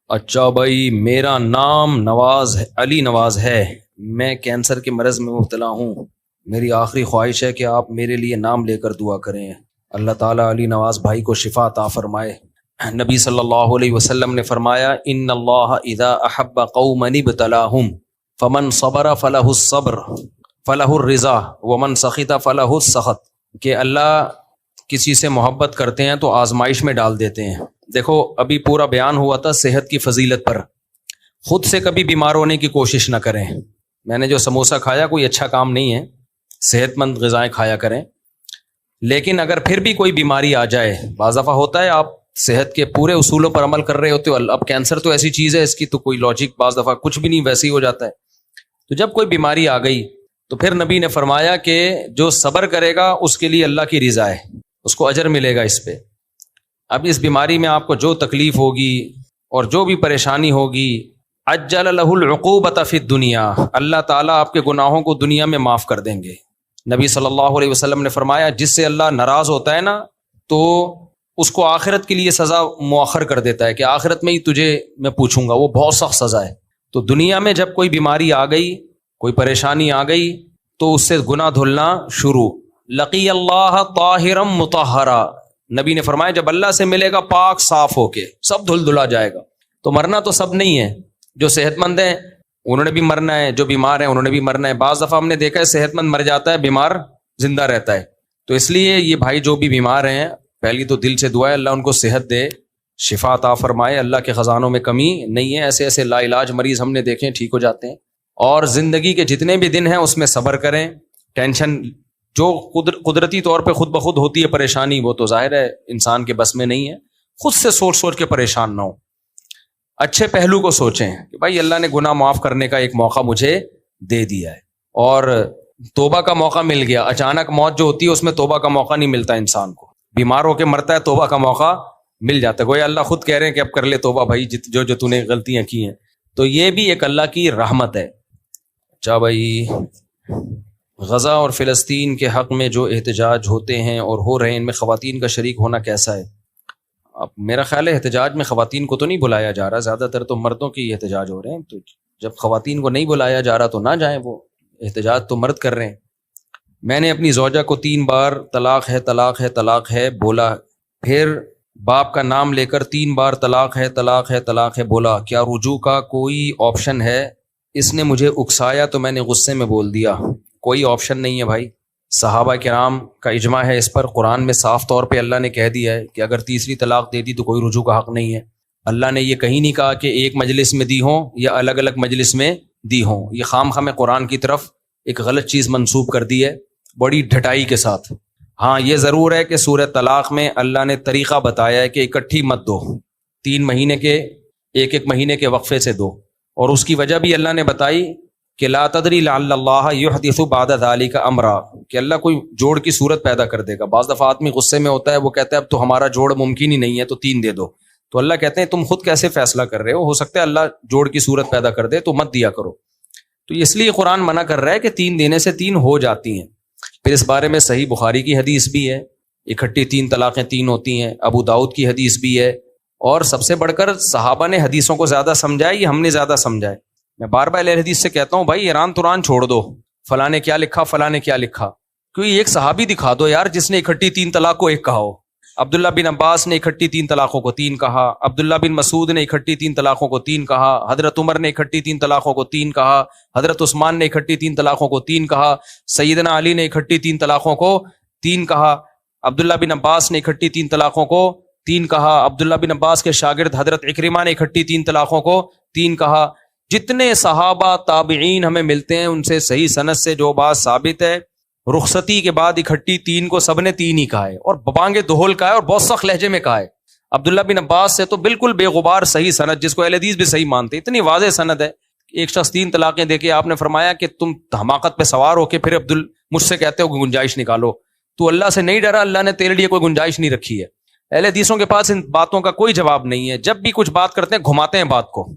اچھا بھائی، میرا نام نواز ہے، علی نواز ہے۔ میں کینسر کے مرض میں مبتلا ہوں۔ میری آخری خواہش ہے کہ آپ میرے لیے نام لے کر دعا کریں۔ اللہ تعالیٰ علی نواز بھائی کو شفا عطا فرمائے۔ نبی صلی اللہ علیہ وسلم نے فرمایا، ان اللہ اذا احب قوما ابتلاہم فمن صبر فلہ الصبر فلہ الرضا ومن سخط فلہ السخط، کہ اللہ کسی سے محبت کرتے ہیں تو آزمائش میں ڈال دیتے ہیں۔ دیکھو ابھی پورا بیان ہوا تھا صحت کی فضیلت پر۔ خود سے کبھی بیمار ہونے کی کوشش نہ کریں۔ میں نے جو سموسہ کھایا کوئی اچھا کام نہیں ہے، صحت مند غذائیں کھایا کریں۔ لیکن اگر پھر بھی کوئی بیماری آ جائے، بعض دفعہ ہوتا ہے آپ صحت کے پورے اصولوں پر عمل کر رہے ہوتے ہو، اب کینسر تو ایسی چیز ہے اس کی تو کوئی لاجک بعض دفعہ کچھ بھی نہیں، ویسے ہی ہو جاتا ہے۔ تو جب کوئی بیماری آ گئی تو پھر نبی نے فرمایا کہ جو صبر کرے گا اس کے لیے اللہ کی رضا ہے، اس کو اجر ملے گا اس پہ۔ اب اس بیماری میں آپ کو جو تکلیف ہوگی اور جو بھی پریشانی ہوگی، عجل لہ العقوبۃ فی الدنیا، اللہ تعالیٰ آپ کے گناہوں کو دنیا میں معاف کر دیں گے۔ نبی صلی اللہ علیہ وسلم نے فرمایا، جس سے اللہ ناراض ہوتا ہے نا تو اس کو آخرت کے لیے سزا مؤخر کر دیتا ہے کہ آخرت میں ہی تجھے میں پوچھوں گا، وہ بہت سخت سزا ہے۔ تو دنیا میں جب کوئی بیماری آ گئی، کوئی پریشانی آ گئی تو اس سے گناہ دھلنا شروع۔ لقی اللہ طاہرا مطہرا، نبی نے فرمایا جب اللہ سے ملے گا پاک صاف ہو کے، سب دھل دھلا جائے گا۔ تو مرنا تو سب نہیں ہے، جو صحت مند ہیں انہوں نے بھی مرنا ہے، جو بیمار ہیں انہوں نے بھی مرنا ہے۔ بعض دفعہ ہم نے دیکھا ہے صحت مند مر جاتا ہے، بیمار زندہ رہتا ہے۔ تو اس لیے یہ بھائی جو بھی بیمار ہیں، پہلی تو دل سے دعا ہے اللہ ان کو صحت دے، شفا عطا فرمائے۔ اللہ کے خزانوں میں کمی نہیں ہے، ایسے ایسے لا علاج مریض ہم نے دیکھے ٹھیک ہو جاتے ہیں۔ اور زندگی کے جتنے بھی دن ہیں اس میں صبر کریں، ٹینشن جو قدرتی طور پہ خود بخود ہوتی ہے پریشانی، وہ تو ظاہر ہے انسان کے بس میں نہیں ہے، خود سے سوچ سوچ کے پریشان نہ ہو، اچھے پہلو کو سوچیں کہ بھائی اللہ نے گناہ معاف کرنے کا ایک موقع مجھے دے دیا ہے، اور توبہ کا موقع مل گیا۔ اچانک موت جو ہوتی ہے اس میں توبہ کا موقع نہیں ملتا انسان کو، بیمار ہو کے مرتا ہے توبہ کا موقع مل جاتا ہے، گویا اللہ خود کہہ رہے ہیں کہ اب کر لے توبہ بھائی جو جو تو نے غلطیاں کی ہیں۔ تو یہ بھی ایک اللہ کی رحمت ہے۔ اچھا بھائی، غزہ اور فلسطین کے حق میں جو احتجاج ہوتے ہیں اور ہو رہے ہیں، ان میں خواتین کا شریک ہونا کیسا ہے؟ اب میرا خیال ہے احتجاج میں خواتین کو تو نہیں بلایا جا رہا، زیادہ تر تو مردوں کے احتجاج ہو رہے ہیں، تو جب خواتین کو نہیں بلایا جا رہا تو نہ جائیں، وہ احتجاج تو مرد کر رہے ہیں۔ میں نے اپنی زوجہ کو 3 بار طلاق ہے طلاق ہے طلاق ہے بولا، پھر باپ کا نام لے کر 3 بار طلاق ہے طلاق ہے طلاق ہے بولا، کیا رجوع کا کوئی آپشن ہے؟ اس نے مجھے اکسایا تو میں نے غصے میں بول دیا۔ کوئی آپشن نہیں ہے بھائی، صحابہ کرام کا اجماع ہے اس پر، قرآن میں صاف طور پہ اللہ نے کہہ دیا ہے کہ اگر تیسری طلاق دے دی تو کوئی رجوع کا حق نہیں ہے۔ اللہ نے یہ کہیں نہیں کہا کہ ایک مجلس میں دی ہوں یا الگ الگ مجلس میں دی ہوں، یہ خام خواہ قرآن کی طرف ایک غلط چیز منسوب کر دی ہے بڑی ڈھٹائی کے ساتھ۔ ہاں یہ ضرور ہے کہ سورہ طلاق میں اللہ نے طریقہ بتایا ہے کہ اکٹھی مت دو، 3 مہینے کے ایک مہینے کے وقفے سے دو، اور اس کی وجہ بھی اللہ نے بتائی کہ لا تدری لعل اللہ یحدث بعد ذلک امرا، کہ اللہ کوئی جوڑ کی صورت پیدا کر دے گا۔ بعض دفعہ آدمی غصے میں ہوتا ہے، وہ کہتا ہے اب تو ہمارا جوڑ ممکن ہی نہیں ہے تو 3 دے دو، تو اللہ کہتے ہیں تم خود کیسے فیصلہ کر رہے ہو سکتا ہے اللہ جوڑ کی صورت پیدا کر دے تو مت دیا کرو۔ تو اس لیے قرآن منع کر رہا ہے کہ 3 دینے سے 3 ہو جاتی ہیں۔ پھر اس بارے میں صحیح بخاری کی حدیث بھی ہے، اکٹھی 3 طلاقیں 3 ہوتی ہیں، ابو داؤد کی حدیث بھی ہے، اور سب سے بڑھ کر صحابہ نے حدیثوں کو زیادہ سمجھا ہے یا ہم نے زیادہ سمجھا ہے؟ میں بار بار اہل حدیث سے کہتا ہوں بھائی ایران توران چھوڑ دو، فلاں نے کیا لکھا فلاں نے کیا لکھا، کوئی ایک صحابی دکھا دو یار جس نے اکٹھی 3 طلاق کو 1 کہا ہو۔ عبداللہ بن عباس نے اکٹھی 3 طلاقوں کو 3 کہا، عبداللہ بن مسعود نے اکٹھی 3 طلاقوں کو 3 کہا، حضرت عمر نے اکٹھی 3 طلاقوں کو 3 کہا، حضرت عثمان نے اکٹھی 3 طلاقوں کو 3 کہا، سیدنا علی نے اکٹھی 3 طلاقوں کو 3 کہا، عبداللہ بن عباس نے اکٹھی 3 طلاقوں کو 3 کہا، عبداللہ بن عباس کے شاگرد حضرت عکرمہ نے اکٹھی 3 طلاقوں کو 3 کہا۔ جتنے صحابہ تابعین ہمیں ملتے ہیں ان سے صحیح سند سے جو بات ثابت ہے، رخصتی کے بعد اکٹھی 3 کو سب نے 3 ہی کہا ہے، اور ببانگ دہل کہا ہے، اور بہت سخت لہجے میں کہا ہے۔ عبداللہ بن عباس سے تو بالکل بے غبار صحیح سند، جس کو اہل حدیث بھی صحیح مانتے، اتنی واضح سند ہے۔ ایک شخص 3 طلاقیں دے کے آپ نے فرمایا کہ تم حماقت پہ سوار ہو کے پھر مجھ سے کہتے ہو کہ گنجائش نکالو، تو اللہ سے نہیں ڈرا، اللہ نے تیرے لیے کوئی گنجائش نہیں رکھی ہے۔ اہل حدیثوں کے پاس ان باتوں کا کوئی جواب نہیں ہے، جب بھی کچھ بات کرتے ہیں گھماتے ہیں بات کو،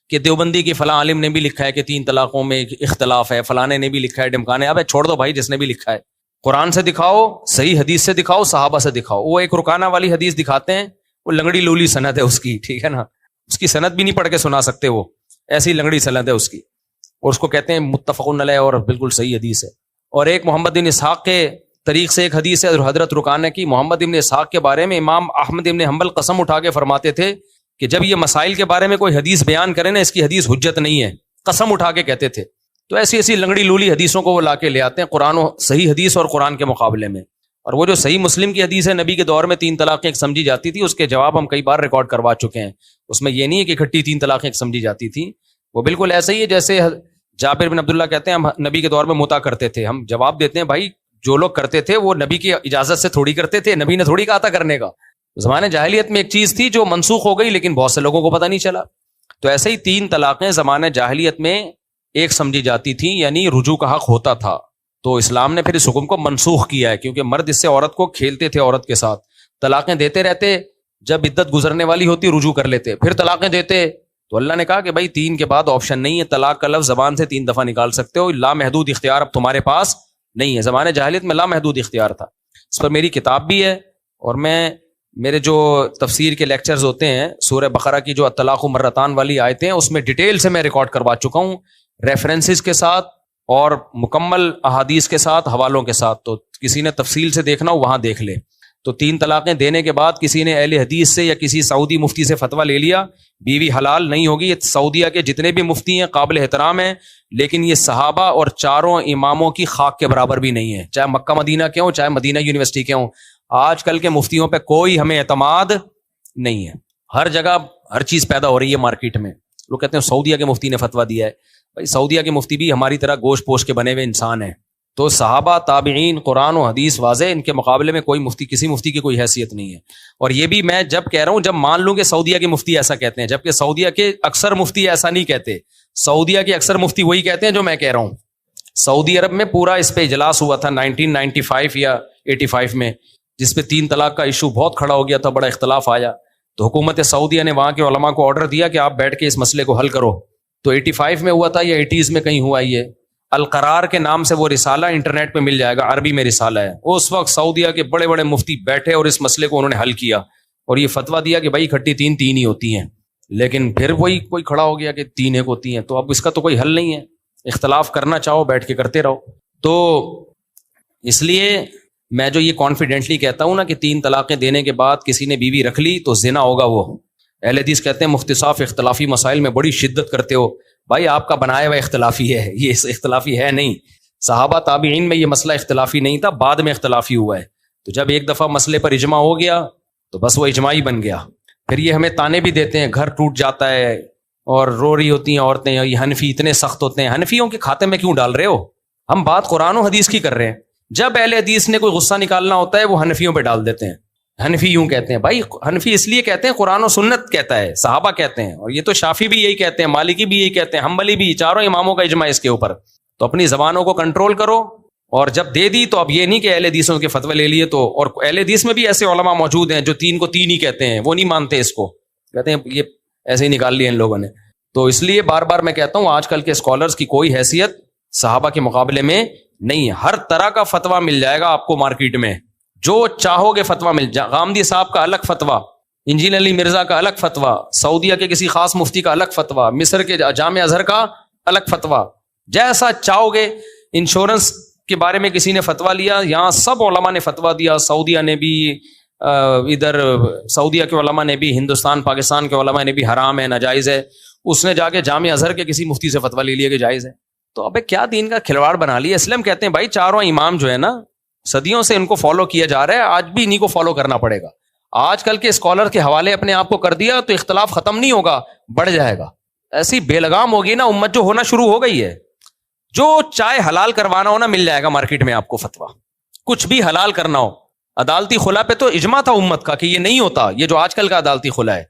کہ دیوبندی کی فلاں عالم نے بھی لکھا ہے کہ 3 طلاقوں میں اختلاف ہے، فلانے نے بھی لکھا ہے، ڈمکانے، اب چھوڑ دو بھائی جس نے بھی لکھا ہے، قرآن سے دکھاؤ، صحیح حدیث سے دکھاؤ، صحابہ سے دکھاؤ۔ وہ ایک رکانہ والی حدیث دکھاتے ہیں، وہ لنگڑی لولی سند ہے اس کی، ٹھیک ہے نا، اس کی سند بھی نہیں پڑھ کے سنا سکتے وہ، ایسی لنگڑی سند ہے اس کی، اور اس کو کہتے ہیں متفق علیہ اور بالکل صحیح حدیث ہے۔ اور ایک محمد بن اسحاق کے طریق سے ایک حدیث ہے حضرت رکان نے کی، محمد بن اسحاق کے بارے میں امام احمد بن حنبل قسم اٹھا کے فرماتے تھے کہ جب یہ مسائل کے بارے میں کوئی حدیث بیان کرے نا، اس کی حدیث حجت نہیں ہے، قسم اٹھا کے کہتے تھے۔ تو ایسی ایسی لنگڑی لولی حدیثوں کو وہ لا کے لے آتے ہیں قرآن و صحیح حدیث اور قرآن کے مقابلے میں۔ اور وہ جو صحیح مسلم کی حدیث ہے، نبی کے دور میں 3 طلاقیں ایک سمجھی جاتی تھی، اس کے جواب ہم کئی بار ریکارڈ کروا چکے ہیں۔ اس میں یہ نہیں ہے کہ اکٹھی 3 طلاقیں ایک سمجھی جاتی تھی، وہ بالکل ایسا ہی ہے جیسے جابر بن عبداللہ کہتے ہیں ہم نبی کے دور میں متا کرتے تھے۔ ہم جواب دیتے ہیں بھائی جو لوگ کرتے تھے وہ نبی کی اجازت سے تھوڑی کرتے تھے، نبی نے تھوڑی کہا تھا کرنے کا۔ زمانے جاہلیت میں ایک چیز تھی جو منسوخ ہو گئی، لیکن بہت سے لوگوں کو پتہ نہیں چلا۔ تو ایسے ہی 3 طلاقیں زمانے جاہلیت میں ایک سمجھی جاتی تھیں، یعنی رجوع کا حق ہوتا تھا۔ تو اسلام نے پھر اس حکم کو منسوخ کیا ہے، کیونکہ مرد اس سے عورت کو کھیلتے تھے، عورت کے ساتھ طلاقیں دیتے رہتے، جب عدت گزرنے والی ہوتی رجوع کر لیتے، پھر طلاقیں دیتے۔ تو اللہ نے کہا کہ بھائی 3 کے بعد آپشن نہیں ہے، طلاق کا لفظ زبان سے 3 دفعہ نکال سکتے ہو، لامحدود اختیار اب تمہارے پاس نہیں ہے۔ زمانے جاہلیت میں لامحدود اختیار تھا۔ اس پر میری کتاب بھی ہے، اور میرے جو تفسیر کے لیکچرز ہوتے ہیں سورہ بقرہ کی جو الطلاق مرتان والی آیتیں ہیں، اس میں ڈیٹیل سے میں ریکارڈ کروا چکا ہوں، ریفرنسز کے ساتھ اور مکمل احادیث کے ساتھ، حوالوں کے ساتھ۔ تو کسی نے تفصیل سے دیکھنا ہو وہاں دیکھ لے۔ تو 3 طلاقیں دینے کے بعد کسی نے اہل حدیث سے یا کسی سعودی مفتی سے فتویٰ لے لیا، بیوی حلال نہیں ہوگی۔ یہ سعودیہ کے جتنے بھی مفتی ہیں قابل احترام ہیں، لیکن یہ صحابہ اور 4 اماموں کی خاک کے برابر بھی نہیں ہے، چاہے مکہ مدینہ کے ہوں، چاہے مدینہ یونیورسٹی کے ہوں۔ آج کل کے مفتیوں پہ کوئی ہمیں اعتماد نہیں ہے، ہر جگہ ہر چیز پیدا ہو رہی ہے مارکیٹ میں۔ لوگ کہتے ہیں سعودیہ کے مفتی نے فتویٰ دیا ہے، بھائی سعودیہ کے مفتی بھی ہماری طرح گوشت پوش کے بنے ہوئے انسان ہیں۔ تو صحابہ، تابعین، قرآن و حدیث واضح، ان کے مقابلے میں کوئی مفتی، کسی مفتی کی کوئی حیثیت نہیں ہے۔ اور یہ بھی میں جب کہہ رہا ہوں، جب مان لوں کہ سعودیہ کے مفتی ایسا کہتے ہیں، جبکہ سعودیہ کے اکثر مفتی ایسا نہیں کہتے۔ سعودیہ کے اکثر مفتی وہی کہتے ہیں جو میں کہہ رہا ہوں۔ سعودی عرب میں پورا اس پہ اجلاس ہوا تھا 1995 یا 85 میں، جس پہ 3 طلاق کا ایشو بہت کھڑا ہو گیا تھا، بڑا اختلاف آیا۔ تو حکومت سعودیہ نے وہاں کے علماء کو آرڈر دیا کہ آپ بیٹھ کے اس مسئلے کو حل کرو۔ تو 85 میں ہوا تھا یا 80s میں کہیں ہوا، یہ القرار کے نام سے وہ رسالہ انٹرنیٹ پہ مل جائے گا، عربی میں رسالہ ہے۔ اس وقت سعودیہ کے بڑے بڑے مفتی بیٹھے اور اس مسئلے کو انہوں نے حل کیا، اور یہ فتویٰ دیا کہ بھائی اکٹھی 3 ہی ہوتی ہیں۔ لیکن پھر وہی کوئی کھڑا ہو گیا کہ 3 ایک ہوتی ہیں، تو اب اس کا تو کوئی حل نہیں ہے۔ اختلاف کرنا چاہو بیٹھ کے کرتے رہو۔ تو اس لیے میں جو یہ کانفیڈنٹلی کہتا ہوں نا کہ 3 طلاقیں دینے کے بعد کسی نے بیوی رکھ لی تو زنا ہوگا، وہ اہل حدیث کہتے ہیں مفتی صاحب اختلافی مسائل میں بڑی شدت کرتے ہو۔ بھائی آپ کا بنایا ہوا اختلافی ہے، یہ اختلافی ہے نہیں۔ صحابہ تابعین میں یہ مسئلہ اختلافی نہیں تھا، بعد میں اختلافی ہوا ہے۔ تو جب ایک دفعہ مسئلے پر اجماع ہو گیا تو بس وہ اجماعی بن گیا۔ پھر یہ ہمیں تانے بھی دیتے ہیں، گھر ٹوٹ جاتا ہے اور رو رہی ہوتی ہیں عورتیں، یہ حنفی اتنے سخت ہوتے ہیں۔ حنفیوں کے کھاتے میں کیوں ڈال رہے ہو؟ ہم بات قرآن و حدیث کی کر رہے ہیں۔ جب اہل حدیث نے کوئی غصہ نکالنا ہوتا ہے وہ حنفیوں پہ ڈال دیتے ہیں، حنفی یوں کہتے ہیں۔ بھائی حنفی اس لیے کہتے ہیں قرآن و سنت کہتا ہے، صحابہ کہتے ہیں، اور یہ تو شافعی بھی یہی کہتے ہیں، مالکی بھی یہی کہتے ہیں، حنبلی بھی، 4 اماموں کا اجماع اس کے اوپر۔ تو اپنی زبانوں کو کنٹرول کرو، اور جب دے دی تو اب یہ نہیں کہ اہل حدیثوں کے فتوے لے لیے تو، اور اہل حدیث میں بھی ایسے علماء موجود ہیں جو 3 کو 3 ہی کہتے ہیں، وہ نہیں مانتے اس کو، کہتے ہیں یہ ایسے ہی نکال لیا ان لوگوں نے۔ تو اس لیے بار بار میں کہتا ہوں آج کل کے اسکالرز کی کوئی حیثیت صحابہ کے مقابلے میں نہیں ہے۔ ہر طرح کا فتویٰ مل جائے گا آپ کو مارکیٹ میں، جو چاہو گے فتویٰ مل جائے۔ غامدی صاحب کا الگ فتویٰ، انجینئر علی مرزا کا الگ فتویٰ، سعودیہ کے کسی خاص مفتی کا الگ فتویٰ، مصر کے جامع ازہر کا الگ فتویٰ، جیسا چاہو گے۔ انشورنس کے بارے میں کسی نے فتویٰ لیا، یہاں سب علماء نے فتویٰ دیا، سعودیہ نے بھی، ادھر سعودیہ کے علماء نے بھی، ہندوستان پاکستان کے علماء نے بھی، حرام ہے، ناجائز ہے۔ اس نے جا کے جامع ازہر کے کسی مفتی سے فتویٰ لے لیا کہ جائز ہے۔ تو ابے کیا دین کا کھلواڑ بنا لیا۔ اسلام کہتے ہیں بھائی 4 امام جو ہے نا، صدیوں سے ان کو فالو کیا جا رہا ہے، آج بھی انہیں کو فالو کرنا پڑے گا۔ آج کل کے اسکالر کے حوالے اپنے آپ کو کر دیا تو اختلاف ختم نہیں ہوگا، بڑھ جائے گا۔ ایسی بے لگام ہوگی نا امت، جو ہونا شروع ہو گئی ہے۔ جو چائے حلال کروانا ہو نا مل جائے گا مارکیٹ میں آپ کو فتویٰ، کچھ بھی حلال کرنا ہو۔ عدالتی خلا پہ تو اجماع تھا امت کا کہ یہ نہیں ہوتا، یہ جو آج کل کا عدالتی خلا ہے۔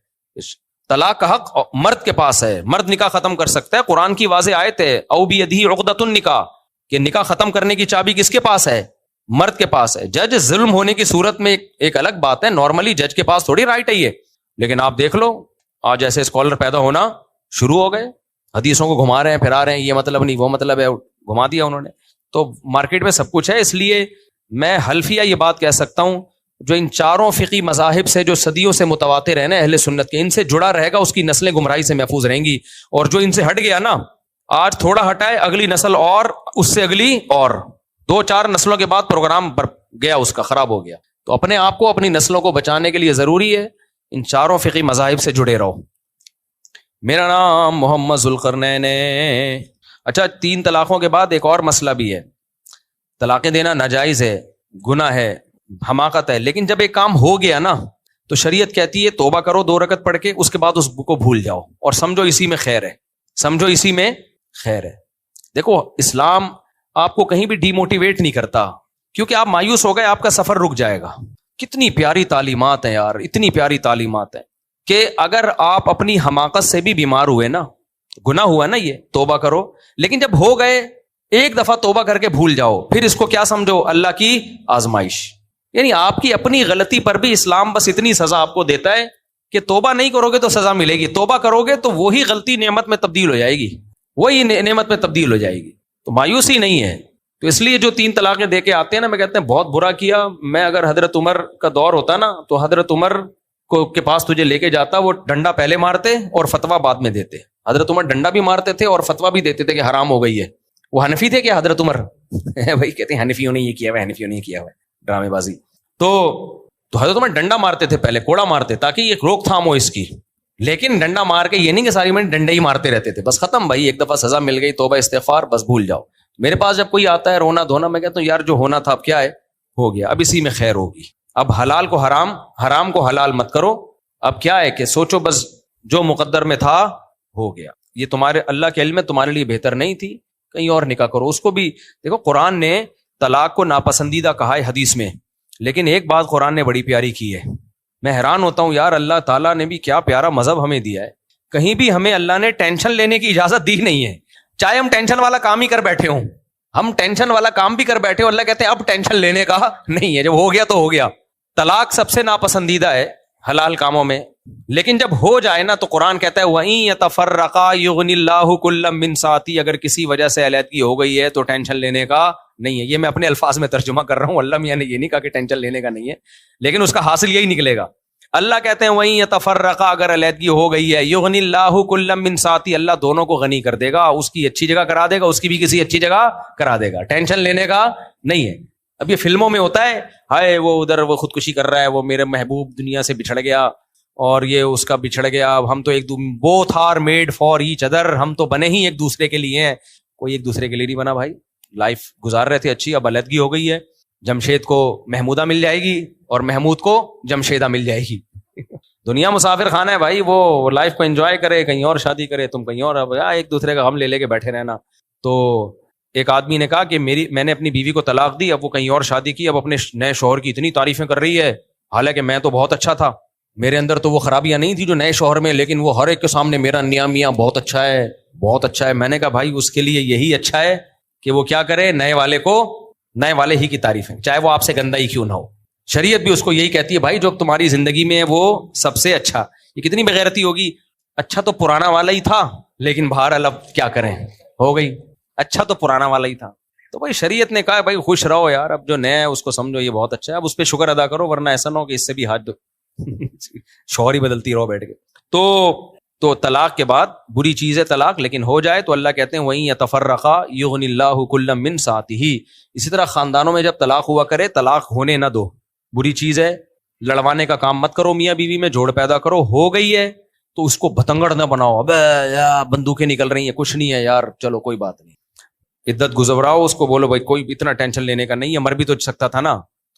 طلاق کا حق مرد کے پاس ہے، مرد نکاح ختم کر سکتا ہے، قرآن کی واضح آیت ہے، او بیدہ عقدۃ النکاح، کہ نکاح ختم کرنے کی چابی کس کے پاس ہے؟ مرد کے پاس ہے۔ جج ظلم ہونے کی صورت میں ایک الگ بات ہے، نارملی جج کے پاس تھوڑی رائٹ ہے یہ، لیکن آپ دیکھ لو آج ایسے اسکالر پیدا ہونا شروع ہو گئے، حدیثوں کو گھما رہے ہیں، پھرا رہے ہیں، یہ مطلب نہیں وہ مطلب ہے، گھما دیا انہوں نے۔ تو مارکیٹ میں سب کچھ ہے، اس لیے میں حلفیہ یہ بات کہہ سکتا ہوں جو ان چاروں فقی مذاہب سے جو صدیوں سے متواتر ہیں نا اہل سنت کے، ان سے جڑا رہے گا، اس کی نسلیں گمراہی سے محفوظ رہیں گی. اور جو ان سے ہٹ گیا نا، آج تھوڑا ہٹا ہے، اگلی نسل اور اس سے اگلی اور 2-4 نسلوں کے بعد پروگرام گیا اس کا، خراب ہو گیا. تو اپنے آپ کو اپنی نسلوں کو بچانے کے لیے ضروری ہے ان چاروں فقی مذاہب سے جڑے رہو. میرا نام محمد ذوالقرنین ہے. اچھا، 3 طلاقوں کے بعد ایک اور مسئلہ بھی ہے. طلاقیں دینا ناجائز ہے، گناہ ہے، حماقت ہے، لیکن جب ایک کام ہو گیا نا تو شریعت کہتی ہے توبہ کرو 2 رکعت پڑھ کے، اس کے بعد اس کو بھول جاؤ اور سمجھو اسی میں خیر ہے، سمجھو اسی میں خیر ہے. دیکھو اسلام آپ کو کہیں بھی ڈی موٹیویٹ نہیں کرتا، کیونکہ آپ مایوس ہو گئے آپ کا سفر رک جائے گا. کتنی پیاری تعلیمات ہیں یار، اتنی پیاری تعلیمات ہیں کہ اگر آپ اپنی حماقت سے بھی بیمار ہوئے نا، گناہ ہوا نا یہ، توبہ کرو، لیکن جب ہو گئے ایک دفعہ توبہ کر کے بھول جاؤ، پھر اس کو کیا سمجھو؟ اللہ کی آزمائش. یعنی آپ کی اپنی غلطی پر بھی اسلام بس اتنی سزا آپ کو دیتا ہے کہ توبہ نہیں کرو گے تو سزا ملے گی، توبہ کرو گے تو وہی غلطی نعمت میں تبدیل ہو جائے گی، وہی نعمت میں تبدیل ہو جائے گی. تو مایوسی نہیں ہے. تو اس لیے جو 3 طلاقیں دے کے آتے ہیں نا، میں کہتے ہیں بہت برا کیا. میں اگر حضرت عمر کا دور ہوتا نا تو حضرت عمر کے پاس تجھے لے کے جاتا، وہ ڈنڈا پہلے مارتے اور فتویٰ بعد میں دیتے. حضرت عمر ڈنڈا بھی مارتے تھے اور فتویٰ بھی دیتے تھے کہ حرام ہو گئی ہے. وہ حنفی تھے کیا حضرت عمر؟ بھائی کہتے ہیں حنفیوں نے یہ کیا ہوا، حنفیوں نے یہ کیا ہوا، ڈرامے بازی. تو حضرت عمر ڈنڈا مارتے تھے، پہلے کوڑا مارتے تاکہ یہ روک تھام ہو اس کی. لیکن ڈنڈا مار کے یہ نہیں کہ ساری میں ڈنڈے ہی مارتے رہتے تھے، بس ختم بھائی، ایک دفعہ سزا مل گئی، توبہ استغفار، بس بھول جاؤ. میرے پاس جب کوئی آتا ہے رونا دھونا، میں کہتا ہوں یار جو ہونا تھا اب کیا ہے، ہو گیا، اب اسی میں خیر ہوگی. اب حلال کو حرام، حرام کو حلال مت کرو. اب کیا ہے کہ سوچو بس جو مقدر میں تھا ہو گیا. یہ تمہارے اللہ کے علم میں تمہارے لیے بہتر نہیں تھی، کہیں اور نکاح کرو. اس کو بھی دیکھو، قرآن نے طلاق کو ناپسندیدہ کہا ہے حدیث میں، لیکن ایک بات قرآن نے بڑی پیاری کی ہے. میں حیران ہوتا ہوں یار، اللہ تعالیٰ نے بھی کیا پیارا مذہب ہمیں دیا ہے. کہیں بھی ہمیں اللہ نے ٹینشن لینے کی اجازت دی نہیں ہے، چاہے ہم ٹینشن والا کام ہی کر بیٹھے ہوں. ہم ٹینشن والا کام بھی کر بیٹھے ہوں، اللہ کہتے ہیں اب ٹینشن لینے کا نہیں ہے، جب ہو گیا تو ہو گیا. طلاق سب سے ناپسندیدہ ہے حلال کاموں میں، لیکن جب ہو جائے نا تو قرآن کہتا ہے وَإِن يَتَفَرَّقَا يُغْنِ اللَّهُ كُلًّا مِّن سَعَتِهِ. اگر کسی وجہ سے علیحدگی ہو گئی ہے تو ٹینشن لینے کا نہیں ہے. یہ میں اپنے الفاظ میں ترجمہ کر رہا ہوں، اللہ میاں نے یہ نہیں کہا کہ ٹینشن لینے کا نہیں ہے، لیکن اس کا حاصل یہی نکلے گا. اللہ کہتے ہیں وَإِن يَتَفَرَّقَا، اگر علیحدگی ہو گئی ہے، يُغْنِ اللَّهُ كُلًّا مِّن سَعَتِهِ، اللہ دونوں کو غنی کر دے گا، اس کی اچھی جگہ کرا دے گا، اس کی بھی کسی اچھی جگہ کرا دے گا. ٹینشن لینے کا نہیں ہے. اب یہ فلموں میں ہوتا ہے، ہائے وہ ادھر وہ خودکشی کر رہا ہے، وہ میرے محبوب دنیا سے بچھڑ گیا اور یہ اس کا بچھڑ گیا، اب ہم تو ایک both are made for each other، ہم تو بنے ہی ایک دوسرے کے لیے ہیں. کوئی ایک دوسرے کے لیے نہیں بنا بھائی. لائف گزار رہے تھے اچھی، اب علیحدگی ہو گئی ہے. جمشید کو محمودہ مل جائے گی اور محمود کو جمشیدہ مل جائے گی. دنیا مسافر خانہ ہے بھائی، وہ لائف کو انجوائے کرے، کہیں اور شادی کرے، تم کہیں اور. اب ایک دوسرے کا غم لے لے کے بیٹھے رہنا. تو ایک آدمی نے کہا کہ میں نے اپنی بیوی کو طلاق دی، اب وہ کہیں اور شادی کی، اب اپنے نئے شوہر کی اتنی تعریفیں کر رہی ہے، حالانکہ میں تو بہت اچھا تھا، میرے اندر تو وہ خرابیاں نہیں تھی جو نئے شوہر میں، لیکن وہ ہر ایک کے سامنے میرا میاں بہت اچھا ہے، بہت اچھا ہے. میں نے کہا بھائی اس کے لیے یہی اچھا ہے کہ وہ کیا کرے، نئے والے ہی کی تعریفیں، چاہے وہ آپ سے گندا ہی کیوں نہ ہو. شریعت بھی اس کو یہی کہتی ہے بھائی جو تمہاری زندگی میں ہے وہ سب سے اچھا. یہ کتنی بغیرتی ہوگی، اچھا تو پرانا والا ہی تھا، لیکن بہرحال اب کیا کریں، ہو گئی، اچھا تو پرانا والا ہی تھا. تو بھائی شریعت نے کہا بھائی خوش رہو یار، اب جو نیا ہے اس کو سمجھو یہ بہت اچھا ہے، اب اس پہ شکر ادا کرو، ورنہ ایسا نہ ہو کہ اس سے بھی ہاتھ شوہر ہی بدلتی رہو بیٹھ کے. تو طلاق کے بعد بری چیز ہے طلاق، لیکن ہو جائے تو اللہ کہتے ہیں وَإِن يَتَفَرَّقَا يُغْنِ اللَّهُ كُلًّا مِّن سَعَتِهِ. اسی طرح خاندانوں میں جب طلاق ہوا کرے، طلاق ہونے نہ دو، بری چیز ہے. لڑوانے کا کام مت کرو، میاں بیوی میں جوڑ پیدا کرو. ہو گئی ہے تو اس کو بتنگڑ نہ بناؤ، ابے یار بندوقیں نکل رہی ہیں، کچھ نہیں ہے یار، چلو کوئی بات نہیں، عدت گزراؤ. اس کو بولو بھائی کوئی اتنا ٹینشن لینے کا نہیں ہے، مر بھی تو سکتا تھا نا،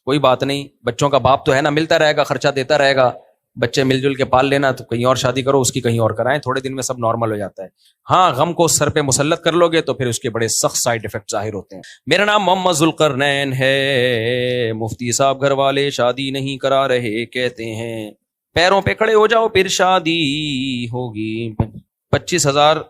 کوئی بات نہیں، بچوں کا باپ تو ہے نا، ملتا رہے گا، خرچہ دیتا رہے گا، بچے مل جل کے پال لینا. تو کہیں اور شادی کرو، اس کی کہیں اور کرائیں، تھوڑے دن میں سب نارمل ہو جاتا ہے. ہاں غم کو سر پہ مسلط کر لو گے تو پھر اس کے بڑے سخت سائیڈ ایفیکٹ ظاہر ہوتے ہیں. میرا نام محمد ذوالقرنین ہے. مفتی صاحب گھر والے شادی نہیں کرا رہے، کہتے ہیں پیروں پہ کھڑے ہو جاؤ پھر شادی ہوگی. 25,000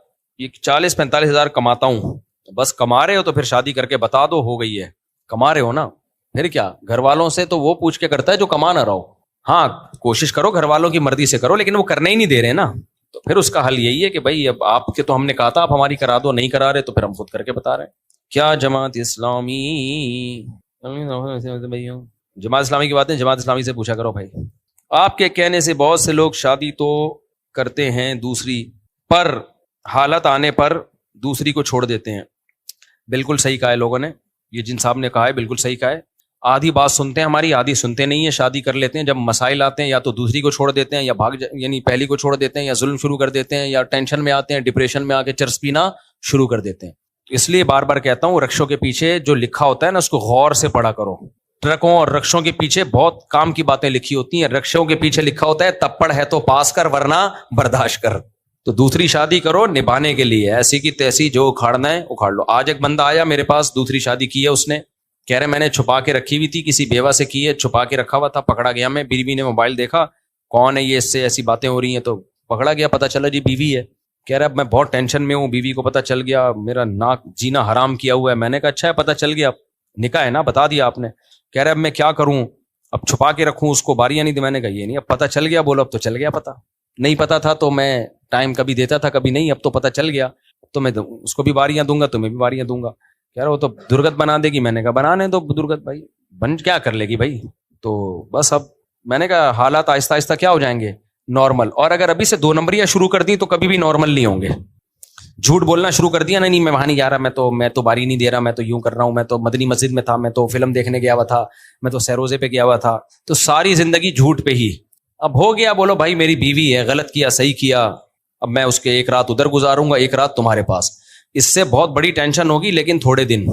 40-45 ہزار کماتا ہوں، بس کما رہے ہو تو پھر شادی کر کے بتا دو ہو گئی ہے. کما رہے ہو نا، پھر کیا، گھر والوں سے تو وہ پوچھ کے کرتا ہے جو کما نہ رہو. ہاں کوشش کرو گھر والوں کی مرضی سے کرو، لیکن وہ کرنے ہی نہیں دے رہے نا، تو پھر اس کا حل یہی ہے کہ بھائی اب آپ کے تو ہم نے کہا تھا آپ ہماری کرا دو، نہیں کرا رہے تو پھر ہم خود کر کے بتا رہے ہیں. کیا جماعت اسلامی جماعت اسلامی کی باتیں جماعت اسلامی سے پوچھا کرو بھائی. آپ کے کہنے سے بہت سے لوگ شادی تو کرتے ہیں دوسری، پر حالت آنے پر دوسری کو چھوڑ دیتے ہیں. بالکل صحیح کہا ہے لوگوں نے، یہ جن صاحب نے کہا ہے بالکل صحیح کہا ہے. آدھی بات سنتے ہیں ہماری، آدھی سنتے نہیں ہیں. شادی کر لیتے ہیں، جب مسائل آتے ہیں یا تو دوسری کو چھوڑ دیتے ہیں یا یعنی پہلی کو چھوڑ دیتے ہیں، یا ظلم شروع کر دیتے ہیں، یا ٹینشن میں آتے ہیں، ڈپریشن میں آ کے چرس پینا شروع کر دیتے ہیں. اس لیے بار بار کہتا ہوں، رکشوں کے پیچھے جو لکھا ہوتا ہے نا اس کو غور سے پڑھا کرو. ٹرکوں اور رکشوں کے پیچھے بہت کام کی باتیں لکھی ہوتی ہیں. رکشوں کے پیچھے لکھا ہوتا ہے تپڑ ہے تو پاس کر ورنہ برداشت کر. تو دوسری شادی کرو نبھانے کے لیے، ایسی کی تیسی جو اکھاڑنا ہے اکھاڑ لو. آج ایک بندہ آیا میرے پاس، دوسری شادی کی ہے اس نے، کہہ رہے میں نے چھپا کے رکھی ہوئی تھی، کسی بیوہ سے کی ہے، چھپا کے رکھا ہوا تھا، پکڑا گیا میں. بیوی نے موبائل دیکھا کون ہے یہ، اس سے ایسی باتیں ہو رہی ہیں، تو پکڑا گیا، پتہ چلا جی بیوی ہے. کہہ رہا اب میں بہت ٹینشن میں ہوں، بیوی کو پتہ چل گیا، میرا ناک جینا حرام کیا ہوا ہے. میں نے کہا اچھا ہے پتہ چل گیا، نکاح ہے نا بتا دیا آپ نے. کہہ رہا اب میں کیا کروں، اب چھپا کے رکھوں اس کو، باریاں نہیں دی. میں نے کہا یہ نہیں، اب پتہ چل گیا. بولو اب تو چل گیا پتہ. نہیں پتہ تھا تو میں ٹائم کبھی دیتا تھا کبھی نہیں، اب تو پتہ چل گیا تو میں اس کو بھی باریاں دوں گا، تمہیں بھی باریاں دوں گا. کہہ رہا وہ تو درگت بنا دے گی. میں نے کہا بنانے دو درگت بھائی، بن کیا کر لے گی بھائی. تو بس اب میں نے کہا حالات آہستہ آہستہ کیا ہو جائیں گے نارمل. اور اگر ابھی سے 2 نمبریاں شروع کر دیں تو کبھی بھی نارمل نہیں ہوں گے. جھوٹ بولنا شروع کر دیا نہیں میں وہاں نہیں جا رہا، میں تو باری نہیں دے رہا، میں تو یوں کر رہا ہوں، میں تو مدنی مسجد میں تھا، میں تو فلم دیکھنے گیا ہوا تھا، میں تو سیروزے پہ گیا ہوا تھا. تو ساری زندگی جھوٹ پہ ہی. اب ہو گیا، بولو بھائی میری بیوی ہے، غلط کیا صحیح کیا، اب میں اس کے ایک رات ادھر گزاروں گا ایک رات تمہارے پاس. اس سے بہت بڑی ٹینشن ہوگی لیکن تھوڑے دن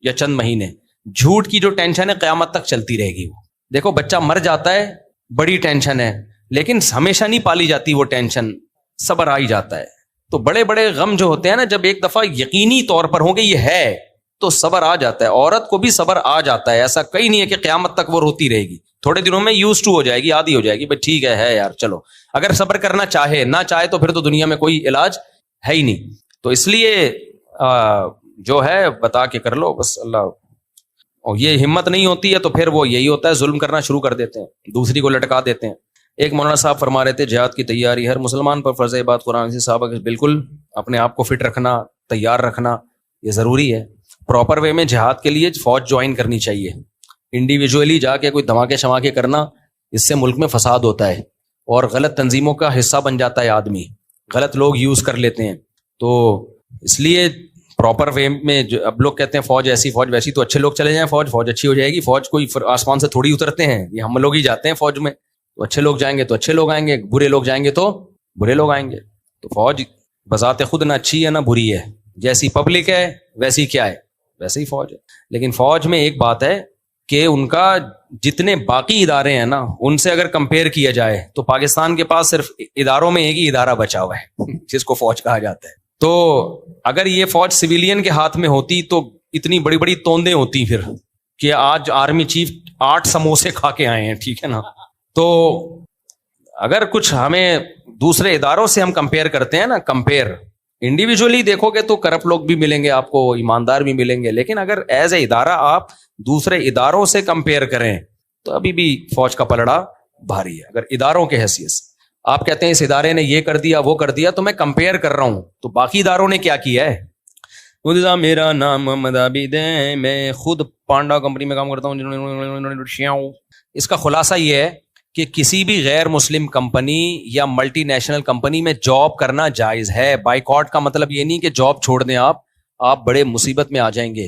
یا چند مہینے. جھوٹ کی جو ٹینشن ہے قیامت تک چلتی رہے گی. دیکھو بچہ مر جاتا ہے بڑی ٹینشن ہے، لیکن ہمیشہ نہیں پالی جاتی وہ ٹینشن، صبر آ ہی جاتا ہے. تو بڑے بڑے غم جو ہوتے ہیں نا، جب ایک دفعہ یقینی طور پر ہوں گے یہ ہے تو صبر آ جاتا ہے. عورت کو بھی صبر آ جاتا ہے، ایسا کہیں نہیں ہے کہ قیامت تک وہ روتی رہے گی. تھوڑے دنوں میں یوز ٹو ہو جائے گی، عادی ہو جائے گی، بھائی ٹھیک ہے یار چلو. اگر صبر کرنا چاہے، نہ چاہے تو پھر تو دنیا میں کوئی علاج ہے ہی نہیں. تو اس لیے جو ہے بتا کے کر لو بس. اللہ اور یہ ہمت نہیں ہوتی ہے تو پھر وہ یہی ہوتا ہے، ظلم کرنا شروع کر دیتے ہیں، دوسری کو لٹکا دیتے ہیں. ایک مولانا صاحب فرما رہے تھے جہاد کی تیاری ہر مسلمان پر فرض ہے. بات قرآن سے صحابہ کے بالکل اپنے آپ کو فٹ رکھنا، تیار رکھنا یہ ضروری ہے. پراپر وے میں جہاد کے لیے فوج جوائن کرنی چاہیے. انڈیویجولی جا کے کوئی دھماکے شماکے کرنا، اس سے ملک میں فساد ہوتا ہے اور غلط تنظیموں کا حصہ بن جاتا ہے آدمی، غلط لوگ یوز کر لیتے ہیں. تو اس لیے پراپر وے میں اب لوگ کہتے ہیں فوج ایسی فوج ویسی، تو اچھے لوگ چلے جائیں، فوج اچھی ہو جائے گی. فوج کوئی آسمان سے تھوڑی اترتے ہیں، یہ ہم لوگ ہی جاتے ہیں فوج میں. تو اچھے لوگ جائیں گے تو اچھے لوگ آئیں گے، برے لوگ جائیں گے تو برے لوگ آئیں گے. تو فوج بذات خود نہ اچھی ہے نہ بری ہے، جیسی پبلک ہے ویسی کیا ہے، ویسے ہی فوج ہے. لیکن فوج میں ایک بات ہے کہ ان کا جتنے باقی ادارے ہیں نا ان سے اگر کمپیئر کیا جائے تو پاکستان کے پاس صرف اداروں میں ایک ہی ادارہ بچا ہوا ہے جس کو فوج کہا جاتا ہے. تو اگر یہ فوج سویلین کے ہاتھ میں ہوتی تو اتنی بڑی بڑی توندیں ہوتی پھر کہ آج آرمی چیف 8 سموسے کھا کے آئے ہیں، ٹھیک ہے نا. تو اگر کچھ ہمیں دوسرے اداروں سے ہم کمپیئر کرتے ہیں نا، کمپیئر انڈیویجولی دیکھو گے تو کرپٹ لوگ بھی ملیں گے آپ کو، ایماندار بھی ملیں گے. لیکن اگر ایز اے ادارہ آپ دوسرے اداروں سے کمپیئر کریں تو ابھی بھی فوج کا پلڑا بھاری ہے. اگر اداروں کے حیثیت سے آپ کہتے ہیں اس ادارے نے یہ کر دیا وہ کر دیا، تو میں کمپیئر کر رہا ہوں تو باقی اداروں نے کیا کیا ہے. میرا نام محمد عابد ہے، میں خود پانڈا کمپنی میں کام کرتا ہوں. اس کا خلاصہ یہ ہے کہ کسی بھی غیر مسلم کمپنی یا ملٹی نیشنل کمپنی میں جاب کرنا جائز ہے. بائیکاٹ کا مطلب یہ نہیں کہ جاب چھوڑ دیں آپ بڑے مصیبت میں آ جائیں گے.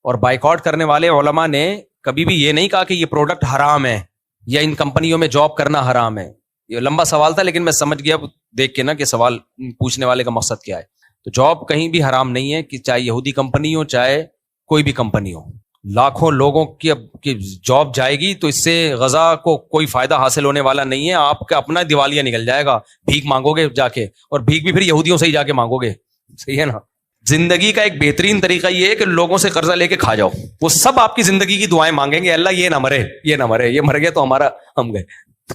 اور بائیکاٹ کرنے والے علماء نے کبھی بھی یہ نہیں کہا کہ یہ پروڈکٹ حرام ہے یا ان کمپنیوں میں جاب کرنا حرام ہے. یہ لمبا سوال تھا لیکن میں سمجھ گیا دیکھ کے نا کہ سوال پوچھنے والے کا مقصد کیا ہے. تو جاب کہیں بھی حرام نہیں ہے، کہ چاہے یہودی کمپنی ہو چاہے کوئی بھی کمپنی ہو. لاکھوں لوگوں کی جاب جائے گی تو اس سے غزہ کو کوئی فائدہ حاصل ہونے والا نہیں ہے. آپ کا اپنا دیوالیہ نکل جائے گا، بھیک مانگو گے جا کے، اور بھیک بھی پھر یہودیوں سے ہی جا کے مانگو گے. صحیح ہے نا. زندگی کا ایک بہترین طریقہ یہ ہے کہ لوگوں سے قرضہ لے کے کھا جاؤ. وہ سب آپ کی زندگی کی دعائیں مانگیں گے، اللہ یہ نہ مرے یہ نہ مرے، یہ مر گیا تو ہمارا ہم گئے.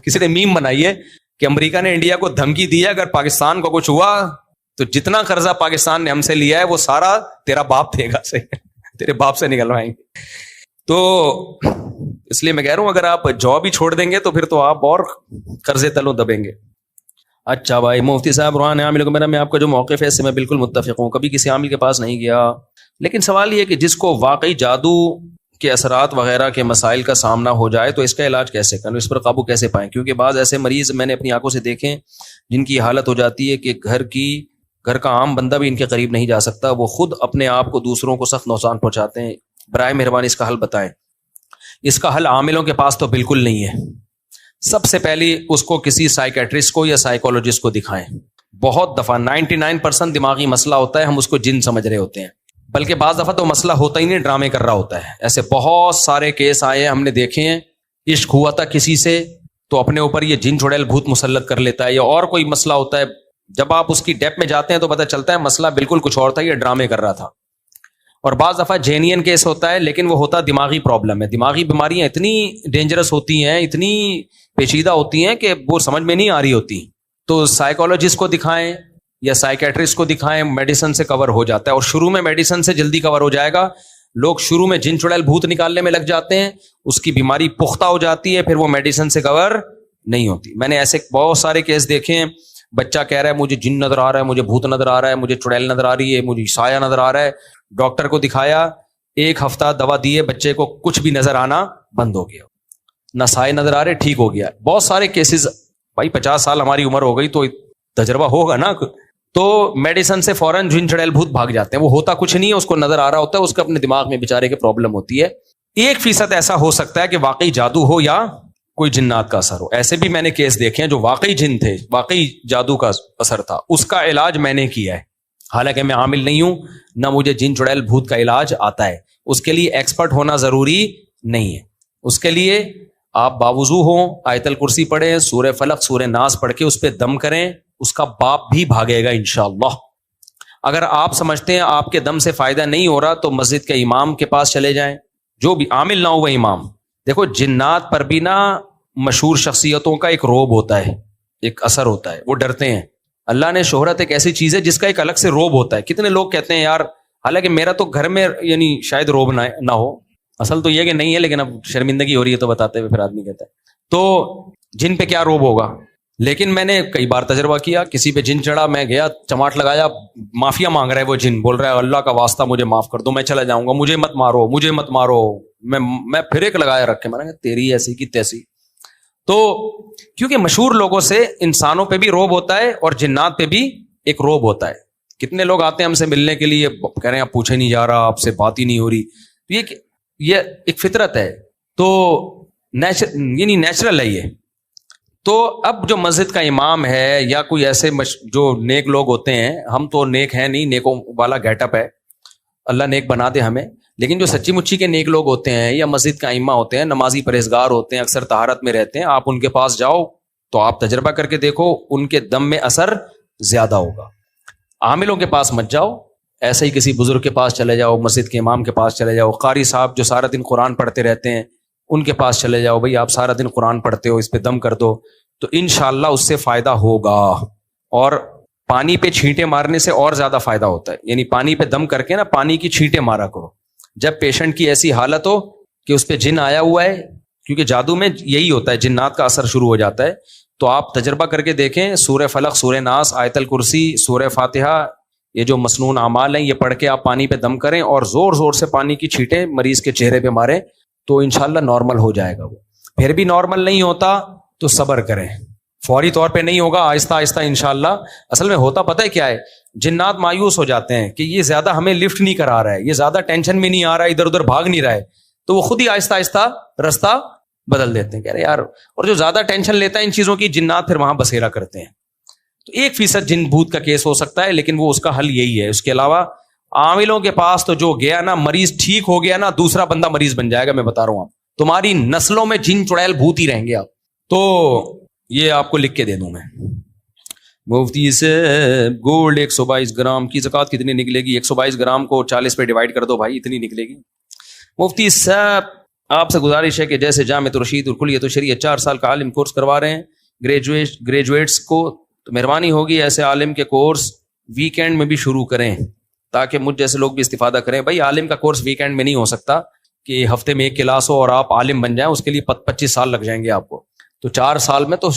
کسی نے میم بنائی ہے کہ امریکہ نے انڈیا کو دھمکی دی ہے اگر پاکستان کو کچھ ہوا تو جتنا قرضہ پاکستان نے ہم سے لیا ہے وہ سارا تیرا باپ دے گا، تیرے باپ سے نکلوائیں گے. تو اس لیے میں کہہ رہا ہوں اگر آپ جاب ہی چھوڑ دیں گے تو پھر تو آپ اور قرضے تلوں دبیں گے. اچھا بھائی مفتی صاحب روحان عامل کو میں آپ کا جو موقف ہے اس سے میں بالکل متفق ہوں، کبھی کسی عامل کے پاس نہیں گیا. لیکن سوال یہ ہے کہ جس کو واقعی جادو کے اثرات وغیرہ کے مسائل کا سامنا ہو جائے تو اس کا علاج کیسے کریں, اس پر قابو کیسے پائیں؟ کیونکہ بعض ایسے مریض میں نے اپنی آنکھوں سے دیکھے جن کی حالت ہو جاتی ہے کہ گھر کا عام بندہ بھی ان کے قریب نہیں جا سکتا, وہ خود اپنے آپ کو دوسروں کو سخت نقصان پہنچاتے ہیں. برائے مہربانی اس کا حل بتائیں. اس کا حل عاملوں کے پاس تو بالکل نہیں ہے. سب سے پہلی اس کو کسی سائیکیٹرسٹ کو یا سائیکولوجسٹ کو دکھائیں. بہت دفعہ 99% دماغی مسئلہ ہوتا ہے, ہم اس کو جن سمجھ رہے ہوتے ہیں, بلکہ بعض دفعہ تو مسئلہ ہوتا ہی نہیں, ڈرامے کر رہا ہوتا ہے. ایسے بہت سارے کیس آئے ہیں, ہم نے دیکھے ہیں. عشق ہوا تھا کسی سے تو اپنے اوپر یہ جن چڑیل بھوت مسلط کر لیتا ہے, یا اور کوئی مسئلہ ہوتا ہے, جب آپ اس کی ڈیپ میں جاتے ہیں تو پتہ چلتا ہے مسئلہ بالکل کچھ اور تھا, یہ ڈرامے کر رہا تھا. اور بعض دفعہ جینین کیس ہوتا ہے, لیکن وہ ہوتا دماغی پرابلم ہے. دماغی بیماریاں اتنی ڈینجرس ہوتی ہیں, اتنی پیچیدہ ہوتی ہیں کہ وہ سمجھ میں نہیں آ رہی ہوتی. تو سائیکولوجسٹ کو دکھائیں یا سائیکیٹرسٹ کو دکھائیں, میڈیسن سے کور ہو جاتا ہے. اور شروع میں میڈیسن سے جلدی کور ہو جائے گا. لوگ شروع میں جن چڑیل بھوت نکالنے میں لگ جاتے ہیں, اس کی بیماری پختہ ہو جاتی ہے, پھر وہ میڈیسن سے کور نہیں ہوتی. میں نے ایسے بہت سارے کیس دیکھے ہیں. بچہ کہہ رہا ہے مجھے جن نظر آ رہا ہے, مجھے بھوت نظر آ رہا ہے, مجھے چڑیل نظر آ رہی ہے, مجھے سایہ نظر آ رہا ہے. ڈاکٹر کو دکھایا, 1 ہفتہ دوا دیے, بچے کو کچھ بھی نظر آنا بند ہو گیا, نہ سائے نظر آ رہے, ٹھیک ہو گیا. بہت سارے کیسز. بھائی 50 سال ہماری عمر ہو گئی تو تجربہ ہوگا نا. تو میڈیسن سے فوراً جن چڑیل بھوت بھاگ جاتے ہیں. وہ ہوتا کچھ نہیں ہے, اس کو نظر آ رہا ہوتا ہے, اس کو اپنے دماغ میں بیچارے کے پرابلم ہوتی ہے. 1% ایسا ہو سکتا ہے کہ واقعی جادو ہو یا کوئی جنات کا اثر ہو. ایسے بھی میں نے کیس دیکھے ہیں جو واقعی جن تھے, واقعی جادو کا اثر تھا. اس کا علاج میں نے کیا ہے, حالانکہ میں عامل نہیں ہوں, نہ مجھے جن چڑیل بھوت کا علاج آتا ہے. اس کے لیے ایکسپرٹ ہونا ضروری نہیں ہے. اس کے لیے آپ باوضو ہوں, آیت الکرسی پڑھیں, سورہ فلق سورہ ناس پڑھ کے اس پہ دم کریں, اس کا باپ بھی بھاگے گا انشاءاللہ. اگر آپ سمجھتے ہیں آپ کے دم سے فائدہ نہیں ہو رہا تو مسجد کے امام کے پاس چلے جائیں, جو بھی عامل نہ ہو وہ امام. دیکھو جنات پر بھی نا مشہور شخصیتوں کا ایک روب ہوتا ہے, ایک اثر ہوتا ہے, وہ ڈرتے ہیں. اللہ نے شہرت ایک ایسی چیز ہے جس کا ایک الگ سے روب ہوتا ہے. کتنے لوگ کہتے ہیں یار, حالانکہ میرا تو گھر میں یعنی شاید روب نہ ہو, اصل تو یہ کہ نہیں ہے, لیکن اب شرمندگی ہو رہی ہے تو بتاتے ہوئے پھر آدمی کہتا ہے تو جن پہ کیا روب ہوگا. لیکن میں نے کئی بار تجربہ کیا, کسی پہ جن چڑھا, میں گیا, چماٹ لگایا, معافیا مانگ رہا ہے وہ جن, بول رہا ہے اللہ کا واسطہ مجھے معاف کر دو, میں چلا جاؤں گا, مجھے مت مارو, مجھے مت مارو. میں پھر ایک لگایا رکھ کے, میں نے کہا تیری ایسی کی تیسی. تو کیونکہ مشہور لوگوں سے انسانوں پہ بھی روب ہوتا ہے اور جنات پہ بھی ایک روب ہوتا ہے. کتنے لوگ آتے ہیں ہم سے ملنے کے لیے, کہہ رہے ہیں آپ پوچھے نہیں جا رہا, آپ سے بات ہی نہیں ہو رہی. یہ ایک فطرت ہے, تو یعنی نیچرل ہے یہ. تو اب جو مسجد کا امام ہے یا کوئی ایسے جو نیک لوگ ہوتے ہیں, ہم تو نیک ہیں نہیں, نیکوں والا گیٹ اپ ہے, اللہ نیک بنا دے ہمیں. لیکن جو سچی مچی کے نیک لوگ ہوتے ہیں یا مسجد کا ائمہ ہوتے ہیں, نمازی پرہیزگار ہوتے ہیں, اکثر طہارت میں رہتے ہیں, آپ ان کے پاس جاؤ تو آپ تجربہ کر کے دیکھو, ان کے دم میں اثر زیادہ ہوگا. عاملوں کے پاس مت جاؤ, ایسے ہی کسی بزرگ کے پاس چلے جاؤ, مسجد کے امام کے پاس چلے جاؤ, قاری صاحب جو سارا دن قرآن پڑھتے رہتے ہیں ان کے پاس چلے جاؤ, بھائی آپ سارا دن قرآن پڑھتے ہو, اس پہ دم کر دو, تو انشاءاللہ اس سے فائدہ ہوگا. اور پانی پہ چھینٹے مارنے سے اور زیادہ فائدہ ہوتا ہے, یعنی پانی پہ دم کر کے نا پانی کی چھینٹے مارا کرو جب پیشنٹ کی ایسی حالت ہو کہ اس پہ جن آیا ہوا ہے, کیونکہ جادو میں یہی ہوتا ہے, جنات کا اثر شروع ہو جاتا ہے. تو آپ تجربہ کر کے دیکھیں, سورہ فلق, سورہ ناس, آیت الکرسی, سورہ فاتحہ, یہ جو مسنون اعمال ہیں یہ پڑھ کے آپ پانی پہ دم کریں اور زور زور سے پانی کی چھینٹیں مریض کے چہرے پہ ماریں, تو انشاءاللہ نارمل ہو جائے گا. وہ پھر بھی نارمل نہیں ہوتا تو صبر کریں, فوری طور پہ نہیں ہوگا, آہستہ آہستہ انشاءاللہ. اصل میں ہوتا پتہ ہے کیا ہے, جنات مایوس ہو جاتے ہیں کہ یہ زیادہ ہمیں لفٹ نہیں کرا رہا ہے, یہ زیادہ ٹینشن میں نہیں آ رہا ہے, ادھر ادھر بھاگ نہیں رہا ہے, تو وہ خود ہی آہستہ آہستہ رستہ بدل دیتے ہیں, کہہ رہے یار. اور جو زیادہ ٹینشن لیتا ہے ان چیزوں کی, جنات پھر وہاں بسیرا کرتے ہیں. تو 1% جن بھوت کا کیس ہو سکتا ہے, لیکن وہ اس کا حل یہی ہے. اس کے علاوہ عاملوں کے پاس تو جو گیا نا, مریض ٹھیک ہو گیا نا, دوسرا بندہ مریض بن جائے گا. میں بتا رہا ہوں, آپ تمہاری نسلوں میں جن چڑیل بھوت ہی رہیں گے آپ. تو یہ آپ کو لکھ کے دے دوں میں. مفتی سے گولڈ 122 گرام کی زکوٰۃ کتنی نکلے گی؟ 122 گرام کو 40 پہ ڈیوائڈ کر دو بھائی, اتنی نکلے گی. مفتی صاحب آپ سے گزارش ہے کہ جیسے جامعۃ الرشید اور کلیۃ الشریعہ 4 سال کا عالم کورس کروا رہے ہیں گریجویٹس کو, تو مہربانی ہوگی ایسے عالم کے کورس ویکینڈ میں بھی شروع کریں تاکہ مجھ جیسے لوگ بھی استفادہ کریں. بھائی عالم کا کورس ویکینڈ میں نہیں ہو سکتا کہ ہفتے میں 1 کلاس ہو اور آپ عالم بن جائیں, اس کے لیے 25 سال لگ جائیں گے آپ کو. تو 4 سال میں تو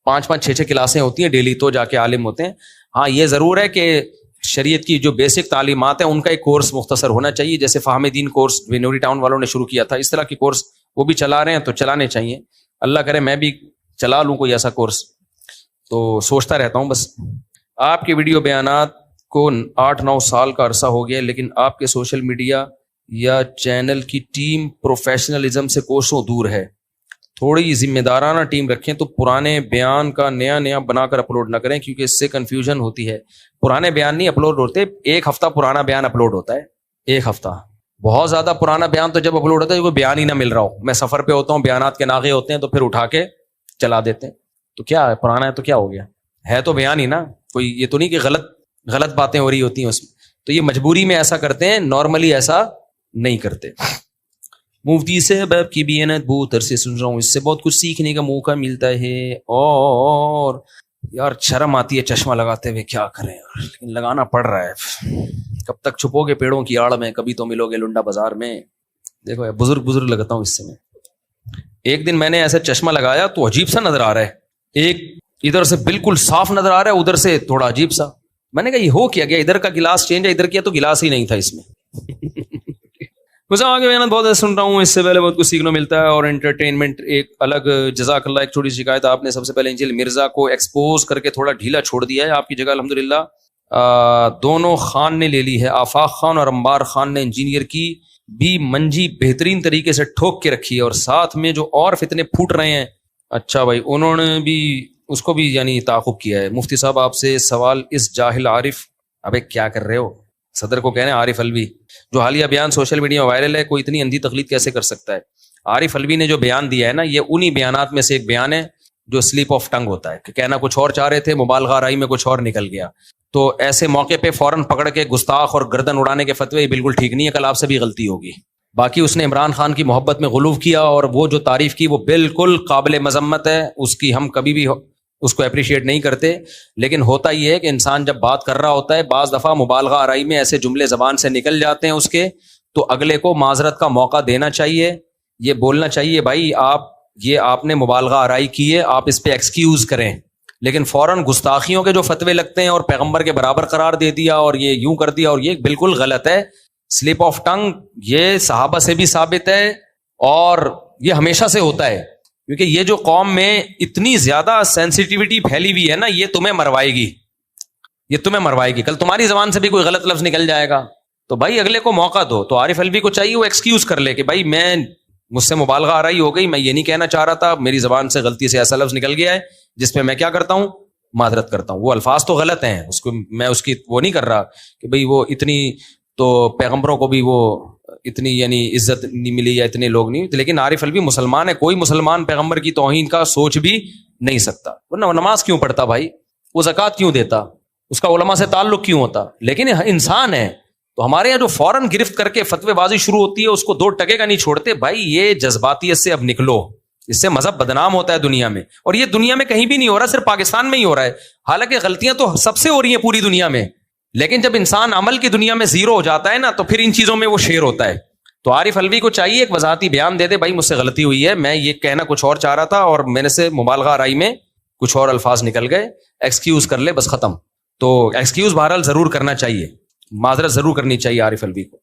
5-5 6-6 کلاسیں ہوتی ہیں ڈیلی, تو جا کے عالم ہوتے ہیں. ہاں یہ ضرور ہے کہ شریعت کی جو بیسک تعلیمات ہیں ان کا ایک کورس مختصر ہونا چاہیے، جیسے فہم دین کورس وینوری ٹاؤن والوں نے شروع کیا تھا، اس طرح کے کورس وہ بھی چلا رہے ہیں تو چلانے چاہیے. اللہ کرے میں بھی چلا لوں کوئی ایسا کورس، تو سوچتا رہتا ہوں. بس آپ کے ویڈیو بیانات کو 8-9 سال کا عرصہ ہو گیا، لیکن آپ کے سوشل میڈیا یا چینل کی ٹیم پروفیشنلزم سے کوسوں دور ہے. تھوڑی ذمہ دارانہ ٹیم رکھیں تو پرانے بیان کا نیا بنا کر اپلوڈ نہ کریں، کیونکہ اس سے کنفیوژن ہوتی ہے. پرانے بیان نہیں اپلوڈ ہوتے، ایک ہفتہ پرانا بیان اپلوڈ ہوتا ہے، ایک ہفتہ. بہت زیادہ پرانا بیان تو جب اپلوڈ ہوتا ہے کوئی بیان ہی نہ مل رہا ہو، میں سفر پہ ہوتا ہوں، بیانات کے ناغے ہوتے ہیں تو پھر اٹھا کے چلا دیتے ہیں. تو کیا ہے، پرانا ہے تو کیا ہو گیا، ہے تو بیان ہی نا، کوئی یہ تو نہیں کہ غلط باتیں ہو رہی ہوتی ہیں اس میں. تو یہ مجبوری میں ایسا کرتے ہیں، نارملی ایسا نہیں کرتے. مفتی صاحب آپ کی بیانات بہت عرصے سن رہا ہوں، اس سے بہت کچھ سیکھنے کا موقع ملتا ہے، اور یار شرم آتی ہے چشمہ لگاتے ہوئے، کیا کریں یار، لیکن لگانا پڑ رہا ہے. کب تک چھپو گے پیڑوں کی آڑ میں، کبھی تو ملو گے لنڈا بازار میں. دیکھو یار بزرگ لگتا ہوں اس سے میں. ایک دن میں نے ایسا چشمہ لگایا تو عجیب سا نظر آ رہا ہے، ایک ادھر سے بالکل صاف نظر آ رہا ہے، ادھر سے تھوڑا عجیب سا. میں نے کہا یہ ہو کیا گیا، ادھر کا گلاس چینج ہے، ادھر کیا تو گلاس ہی نہیں تھا اس میں. آگے میں بہت سن رہا ہوں، اس سے پہلے بہت کچھ سیکھنا ملتا ہے اور انٹرٹینمنٹ ایک الگ. جزاک اللہ. ایک چھوٹی سی شکایت، آپ نے سب سے پہلے انجل مرزا کو ایکسپوز کر کے تھوڑا ڈھیلا چھوڑ دیا ہے، آپ کی جگہ الحمدللہ دونوں خان نے لے لی ہے. آفاق خان اور انبار خان نے انجینئر کی بھی منجی بہترین طریقے سے ٹھوک کے رکھی ہے، اور ساتھ میں جو اور فتنے پھوٹ رہے ہیں، اچھا بھائی انہوں نے بھی اس کو بھی یعنی تعاقب کیا ہے. مفتی صاحب آپ سے سوال، اس جاہل عارف، ابے کیا کر رہے ہو، صدر کو کہنے عارف الوی جو حالیہ بیان سوشل میڈیا میں وائرل ہے، کوئی اتنی اندھی تقلید کیسے کر سکتا ہے. عارف الوی نے جو بیان دیا ہے نا، یہ انہی بیانات میں سے ایک بیان ہے جو سلیپ آف ٹنگ ہوتا ہے، کہ کہنا کچھ اور چاہ رہے تھے، مبالغہ آرائی میں کچھ اور نکل گیا. تو ایسے موقع پہ فوراً پکڑ کے گستاخ اور گردن اڑانے کے فتوے یہ بالکل ٹھیک نہیں ہے، کل آپ سے بھی غلطی ہوگی. باقی اس نے عمران خان کی محبت میں غلو کیا، اور وہ جو تعریف کی وہ بالکل قابل مذمت ہے، اس کی ہم کبھی بھی اس کو اپریشیٹ نہیں کرتے. لیکن ہوتا یہ ہے کہ انسان جب بات کر رہا ہوتا ہے، بعض دفعہ مبالغہ آرائی میں ایسے جملے زبان سے نکل جاتے ہیں اس کے، تو اگلے کو معذرت کا موقع دینا چاہیے. یہ بولنا چاہیے بھائی آپ نے مبالغہ آرائی کی ہے، آپ اس پہ ایکسکیوز کریں. لیکن فوراً گستاخیوں کے جو فتوے لگتے ہیں اور پیغمبر کے برابر قرار دے دیا اور یہ یوں کر دیا، اور یہ بالکل غلط ہے. سلپ آف ٹنگ یہ صحابہ سے بھی ثابت ہے اور یہ ہمیشہ سے ہوتا ہے، کیونکہ یہ جو قوم میں اتنی زیادہ سینسیٹیوٹی پھیلی ہوئی ہے نا، یہ تمہیں مروائے گی. کل تمہاری زبان سے بھی کوئی غلط لفظ نکل جائے گا، تو بھائی اگلے کو موقع دو. تو عارف الوی کو چاہیے وہ ایکسکیوز کر لے کہ بھائی مجھ سے مبالغہ آرائی ہو گئی، میں یہ نہیں کہنا چاہ رہا تھا، میری زبان سے غلطی سے ایسا لفظ نکل گیا ہے جس پہ میں کیا کرتا ہوں، معذرت کرتا ہوں. وہ الفاظ تو غلط ہیں، اس کو میں اس کی وہ نہیں کر رہا کہ بھئی وہ اتنی تو پیغمبروں کو بھی وہ اتنی یعنی عزت نہیں ملی یا اتنے لوگ نہیں، لیکن عارف الوی مسلمان ہے، کوئی مسلمان پیغمبر کی توہین کا سوچ بھی نہیں سکتا. ورنہ وہ نماز کیوں پڑھتا بھائی، وہ زکوٰۃ کیوں دیتا، اس کا علماء سے تعلق کیوں ہوتا. لیکن انسان ہے. تو ہمارے یہاں جو فوراً گرفت کر کے فتوے بازی شروع ہوتی ہے، اس کو 2 ٹکے کا نہیں چھوڑتے. بھائی یہ جذباتیت سے اب نکلو، اس سے مذہب بدنام ہوتا ہے دنیا میں، اور یہ دنیا میں کہیں بھی نہیں ہو رہا، صرف پاکستان میں ہی ہو رہا ہے. حالانکہ غلطیاں تو سب سے ہو رہی ہیں پوری دنیا میں، لیکن جب انسان عمل کی دنیا میں زیرو ہو جاتا ہے نا، تو پھر ان چیزوں میں وہ شیر ہوتا ہے. تو عارف الوی کو چاہیے ایک وضاحتی بیان دے دے، بھائی مجھ سے غلطی ہوئی ہے، میں یہ کہنا کچھ اور چاہ رہا تھا اور میرے سے مبالغہ آرائی میں کچھ اور الفاظ نکل گئے، ایکسکیوز کر لے، بس ختم. تو ایکسکیوز بہرحال ضرور کرنا چاہیے، معذرت ضرور کرنی چاہیے عارف الوی کو.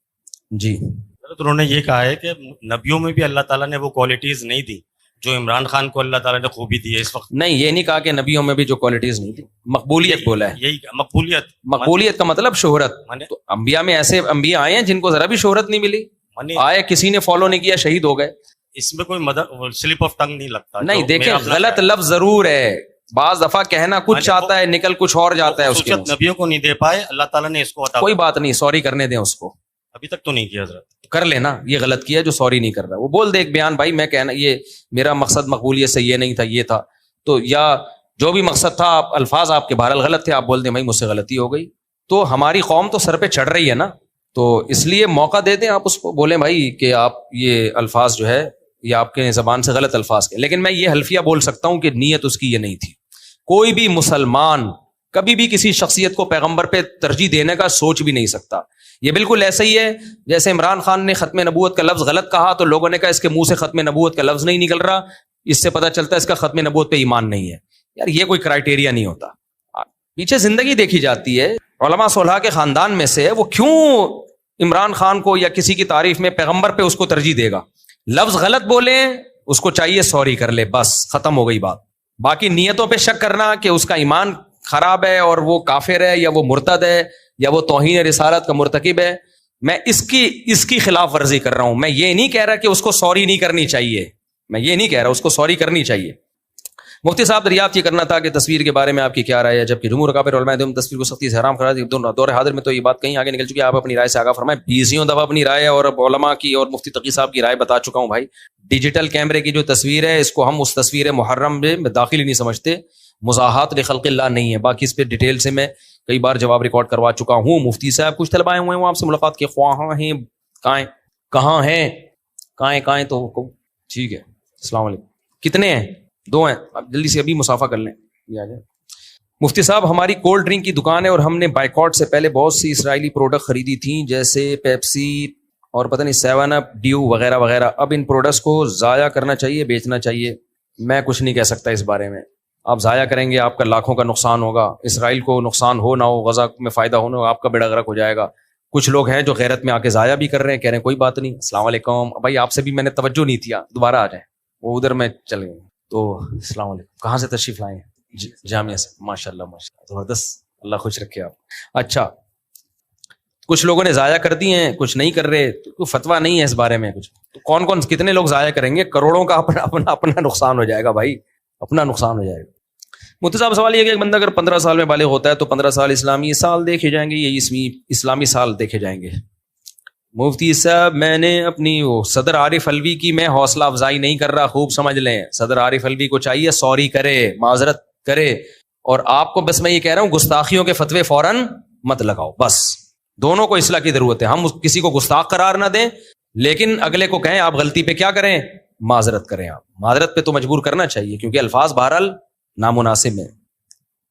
جی انہوں نے یہ کہا ہے کہ نبیوں میں بھی اللہ تعالیٰ نے وہ کوالٹیز نہیں دی جو عمران خان کو اللہ تعالیٰ نے خوبی دی ہے اس وقت. نہیں، یہ نہیں کہا کہ نبیوں میں بھی جو کوالٹیز نہیں تھی، مقبولیت بولا ہے. یہی مقبولیت کا مطلب شہرت. تو انبیاء میں ایسے انبیاء آئے ہیں جن کو ذرا بھی شہرت نہیں ملی، آئے کسی نے فالو نہیں کیا، شہید ہو گئے. اس میں کوئی سلپ آف ٹنگ نہیں لگتا. نہیں دیکھیں، غلط لفظ ضرور ہے، بعض دفعہ کہنا کچھ چاہتا ہے، نکل کچھ اور جاتا ہے. اس کے نبیوں کو نہیں دے پائے، اللہ تعالیٰ نے اس کو عطا. کوئی بات نہیں، سوری کرنے دیں اس کو. ابھی تک تو نہیں کیا حضرت. کر لینا، یہ غلط کیا جو سوری نہیں کر رہا، وہ بول دے ایک بیان، بھائی میں کہنا یہ میرا مقصد مقبولیت سے یہ نہیں تھا، یہ تھا. تو یا جو بھی مقصد تھا، آپ الفاظ آپ کے بہرحال غلط تھے، آپ بول دیں بھائی مجھ سے غلطی ہو گئی. تو ہماری قوم تو سر پہ چڑھ رہی ہے نا، تو اس لیے موقع دے دیں، آپ اس کو بولیں بھائی کہ آپ یہ الفاظ جو ہے یہ آپ کے زبان سے غلط الفاظ کے. لیکن میں یہ حلفیہ بول سکتا ہوں کہ نیت اس کی یہ نہیں تھی. کوئی بھی مسلمان کبھی بھی کسی شخصیت کو پیغمبر پہ ترجیح دینے کا سوچ بھی نہیں سکتا. یہ بالکل ایسا ہی ہے جیسے عمران خان نے ختم نبوت کا لفظ غلط کہا تو لوگوں نے کہا اس کے منہ سے ختم نبوت کا لفظ نہیں نکل رہا، اس سے پتہ چلتا ہے اس کا ختم نبوت پہ ایمان نہیں ہے. یار یہ کوئی کرائٹیریا نہیں ہوتا، پیچھے زندگی دیکھی جاتی ہے. علماء صلحاء کے خاندان میں سے ہے, وہ کیوں عمران خان کو یا کسی کی تعریف میں پیغمبر پہ اس کو ترجیح دے گا؟ لفظ غلط بولے اس کو چاہیے سوری کر لے, بس ختم ہو گئی بات. باقی نیتوں پہ شک کرنا کہ اس کا ایمان خراب ہے اور وہ کافر ہے یا وہ مرتد ہے یا وہ توہین رسالت کا مرتکب ہے, میں اس کی خلاف ورزی کر رہا ہوں. میں یہ نہیں کہہ رہا کہ اس کو سوری نہیں کرنی چاہیے, میں یہ نہیں کہہ رہا, اس کو سوری کرنی چاہیے. مفتی صاحب دریافت یہ کرنا تھا کہ تصویر کے بارے میں آپ کی کیا رائے ہے, جبکہ جمہور اکابر علماء دیوبند تصویر کو سختی سے حرام قرار دی. دور حاضر میں تو یہ بات کہیں آگے نکل چکی ہے, آپ اپنی رائے سے آگاہ فرمائیں. 20 دفعہ اپنی رائے اور علماء کی اور مفتی تقی صاحب کی رائے بتا چکا ہوں بھائی. ڈیجیٹل کیمرے کی جو تصویر ہے اس کو ہم اس تصویر محرم میں داخل ہی نہیں سمجھتے, مزاحات لخلق اللہ نہیں ہے. باقی اس پہ ڈیٹیل سے میں کئی بار جواب ریکارڈ کروا چکا ہوں. مفتی صاحب کچھ طلبہ ہوئے ہیں, آپ سے ملاقات کے خواہاں ہیں, کہاں ہیں تو ٹھیک ہے. السلام علیکم. کتنے ہیں؟ 2 ہیں. آپ جلدی سے ابھی مسافہ کر لیں. یہ آ جائیں. مفتی صاحب ہماری کولڈ ڈرنک کی دکان ہے اور ہم نے بائیکاٹ سے پہلے بہت سی اسرائیلی پروڈکٹ خریدی تھیں جیسے پیپسی اور پتہ نہیں 7 اپ ڈیو وغیرہ وغیرہ. اب ان پروڈکٹس کو ضائع کرنا چاہیے, بیچنا چاہیے؟ میں کچھ نہیں کہہ سکتا اس بارے میں. آپ ضائع کریں گے آپ کا لاکھوں کا نقصان ہوگا. اسرائیل کو نقصان ہو نہ ہو, غزہ میں فائدہ ہو نہ ہو, آپ کا بیڑا غرق ہو جائے گا. کچھ لوگ ہیں جو غیرت میں آ کے ضائع بھی کر رہے ہیں, کہہ رہے ہیں کوئی بات نہیں. السلام علیکم بھائی, آپ سے بھی میں نے توجہ نہیں کیا, دوبارہ آ جائیں. وہ ادھر میں چل گئے. تو السلام علیکم. کہاں سے تشریف لائے ہیں؟ جامعہ سے. ماشاء اللہ زبردست, اللہ خوش رکھے آپ. اچھا, کچھ لوگوں نے ضائع کر دی ہیں, کچھ نہیں کر رہے, کوئی فتویٰ نہیں ہے اس بارے میں کچھ. تو کون کتنے لوگ ضائع کریں گے؟ کروڑوں کا اپنا نقصان ہو جائے گا بھائی, اپنا نقصان ہو جائے گا. مفتی صاحب سوال یہ کہ ایک بندہ اگر 15 سال میں بالغ ہوتا ہے تو 15 سال اسلامی سال دیکھے جائیں گے یا اسلامی سال دیکھے جائیں گے؟ مفتی صاحب میں نے اپنی صدر عارف علوی کی میں حوصلہ افزائی نہیں کر رہا, خوب سمجھ لیں. صدر عارف علوی کو چاہیے سوری کرے, معذرت کرے, اور آپ کو بس میں یہ کہہ رہا ہوں گستاخیوں کے فتوے فوراً مت لگاؤ. بس دونوں کو اصلاح کی ضرورت ہے. ہم کسی کو گستاخ قرار نہ دیں لیکن اگلے کو کہیں آپ غلطی پہ کیا کریں, معذرت کریں. آپ معذرت پہ تو مجبور کرنا چاہیے کیونکہ الفاظ بہرحال نامناسب ہیں.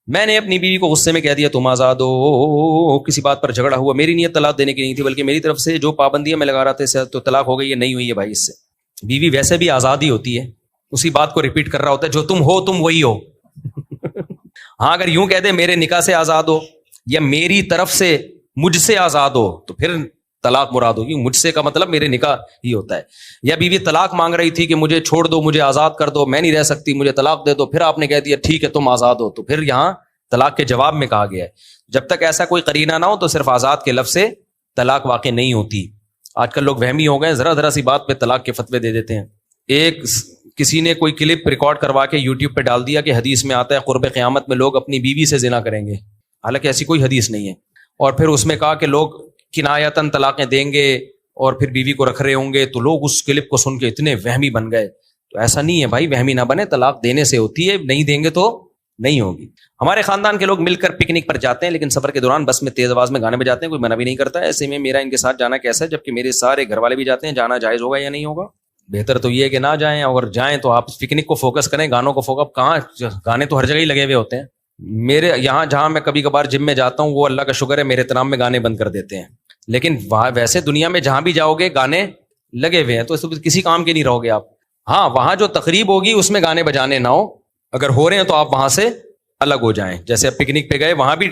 میں نے اپنی بیوی کو غصے میں کہہ دیا تم آزاد ہو, کسی بات پر جھگڑا ہوا, میری نیت طلاق دینے کی نہیں تھی بلکہ میری طرف سے جو پابندیاں میں لگا رہا تھا تو طلاق ہو گئی ہے, نہیں ہوئی ہے. بھائی اس سے بیوی ویسے بھی آزاد ہی ہوتی ہے, اسی بات کو ریپیٹ کر رہا ہوتا ہے, جو تم ہو تم وہی ہو. ہاں اگر یوں کہہ دے میرے نکاح سے آزاد ہو یا میری طرف سے مجھ سے آزاد ہو تو پھر طلاق مراد ہوگی. مجھ سے کا مطلب میرے نکاح ہی ہوتا ہے. یا بیوی طلاق مانگ رہی تھی کہ مجھے چھوڑ دو, مجھے آزاد کر دو, میں نہیں رہ سکتی, مجھے طلاق دے دو, پھر آپ نے کہہ دیا ٹھیک ہے تم آزاد ہو, تو پھر یہاں طلاق کے جواب میں کہا گیا ہے جب تک ایسا کوئی قرینہ نہ ہو تو صرف آزاد کے لفظ سے طلاق واقع نہیں ہوتی. آج کل لوگ وہمی ہو گئے, ذرا سی بات پہ طلاق کے فتوے دے دیتے ہیں. کسی نے کوئی کلپ ریکارڈ کروا کے یوٹیوب پہ ڈال دیا کہ حدیث میں آتا ہے قرب قیامت میں لوگ اپنی بیوی سے زنا کریں گے, حالانکہ ایسی کوئی حدیث نہیں ہے. اور پھر اس میں کہا کہ لوگ کنایتاً طلاقیں دیں گے اور پھر بیوی کو رکھ رہے ہوں گے, تو لوگ اس کلپ کو سن کے اتنے وہمی بن گئے. تو ایسا نہیں ہے بھائی, وہمی نہ بنے, طلاق دینے سے ہوتی ہے, نہیں دیں گے تو نہیں ہوگی. ہمارے خاندان کے لوگ مل کر پکنک پر جاتے ہیں لیکن سفر کے دوران بس میں تیز آواز میں گانے بجاتے ہیں, کوئی منع بھی نہیں کرتا ہے. ایسے میں میرا ان کے ساتھ جانا کیسا ہے جبکہ میرے سارے گھر والے بھی جاتے ہیں؟ جانا جائز ہوگا یا نہیں ہوگا؟ بہتر تو یہ ہے کہ نہ جائیں, اگر جائیں تو آپ پکنک کو فوکس کریں, گانوں کو فوکس. کہاں گانے تو ہر جگہ ہی لگے ہوئے ہوتے ہیں. میرے یہاں جہاں میں کبھی کبھار جم میں جاتا ہوں وہ اللہ کا شکر ہے میرے احترام میں گانے بند کر دیتے ہیں, لیکن وہاں ویسے دنیا میں جہاں بھی جاؤ گے گانے لگے ہوئے ہیں, تو اس کسی کام کے نہیں رہو گے آپ. ہاں وہاں جو تقریب ہوگی اس میں گانے بجانے نہ ہو, اگر ہو رہے ہیں تو آپ وہاں سے الگ ہو جائیں. جیسے اب پکنک پہ گئے وہاں بھی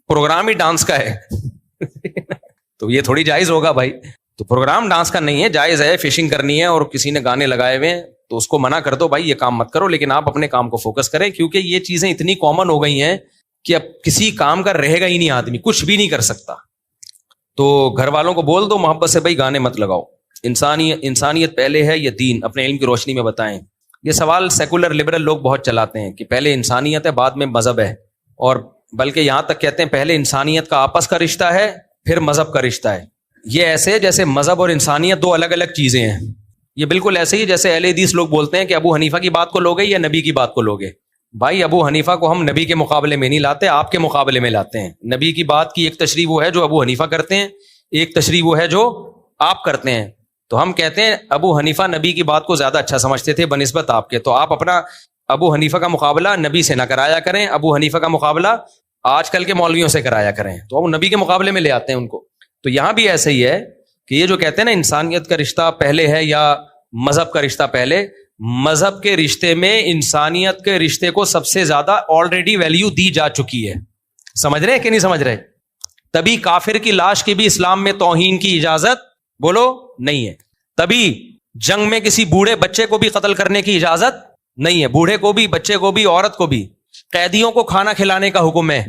پروگرام ہی ڈانس کا ہے تو یہ تھوڑی جائز ہوگا بھائی. تو پروگرام ڈانس کا نہیں ہے, جائز ہے, فشنگ کرنی ہے اور کسی نے گانے لگائے ہوئے ہیں تو اس کو منع کر دو بھائی یہ کام مت کرو, لیکن آپ اپنے کام کو فوکس کریں کیونکہ یہ چیزیں اتنی کامن ہو گئی ہیں کہ اب کسی کام کا رہے گا ہی نہیں, آدمی کچھ بھی نہیں کر سکتا. تو گھر والوں کو بول دو محبت سے بھائی گانے مت لگاؤ. انسانیت پہلے ہے یا دین؟ اپنے علم کی روشنی میں بتائیں. یہ سوال سیکولر لبرل لوگ بہت چلاتے ہیں کہ پہلے انسانیت ہے بعد میں مذہب ہے, اور بلکہ یہاں تک کہتے ہیں پہلے انسانیت کا آپس کا رشتہ ہے پھر مذہب کا رشتہ ہے. یہ ایسے جیسے مذہب اور انسانیت دو الگ الگ چیزیں ہیں. یہ بالکل ایسے ہی جیسے اہل حدیث لوگ بولتے ہیں کہ ابو حنیفہ کی بات کو لوگے یا نبی کی بات کو لوگے. بھائی ابو حنیفہ کو ہم نبی کے مقابلے میں نہیں لاتے, آپ کے مقابلے میں لاتے ہیں. نبی کی بات کی ایک تشریح وہ ہے جو ابو حنیفہ کرتے ہیں, ایک تشریح وہ ہے جو آپ کرتے ہیں. تو ہم کہتے ہیں ابو حنیفہ نبی کی بات کو زیادہ اچھا سمجھتے تھے بنسبت آپ کے, تو آپ اپنا ابو حنیفہ کا مقابلہ نبی سے نہ کرایا کریں, ابو حنیفہ کا مقابلہ آج کل کے مولویوں سے کرایا کریں, تو وہ نبی کے مقابلے میں لے آتے ہیں ان کو. تو یہاں بھی ایسے ہی ہے کہ یہ جو کہتے ہیں نا انسانیت کا رشتہ پہلے ہے یا مذہب کا رشتہ پہلے, مذہب کے رشتے میں انسانیت کے رشتے کو سب سے زیادہ آلریڈی ویلیو دی جا چکی ہے. سمجھ رہے ہیں کہ نہیں سمجھ رہے؟ تبھی کافر کی لاش کی بھی اسلام میں توہین کی اجازت بولو نہیں ہے. تبھی جنگ میں کسی بوڑھے بچے کو بھی قتل کرنے کی اجازت نہیں ہے, بوڑھے کو بھی, بچے کو بھی, عورت کو بھی. قیدیوں کو کھانا کھلانے کا حکم ہے.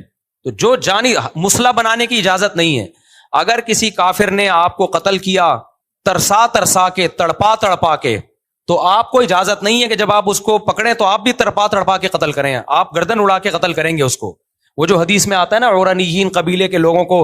تو جو جانی مسلح بنانے کی اجازت نہیں ہے. اگر کسی کافر نے آپ کو قتل کیا ترسا ترسا کے, تڑپا تڑپا کے, تو آپ کو اجازت نہیں ہے کہ جب آپ اس کو پکڑیں تو آپ بھی تڑپا تڑپا کے قتل کریں, آپ گردن اڑا کے قتل کریں گے اس کو. وہ جو حدیث میں آتا ہے نا, عورانیین قبیلے کے لوگوں کو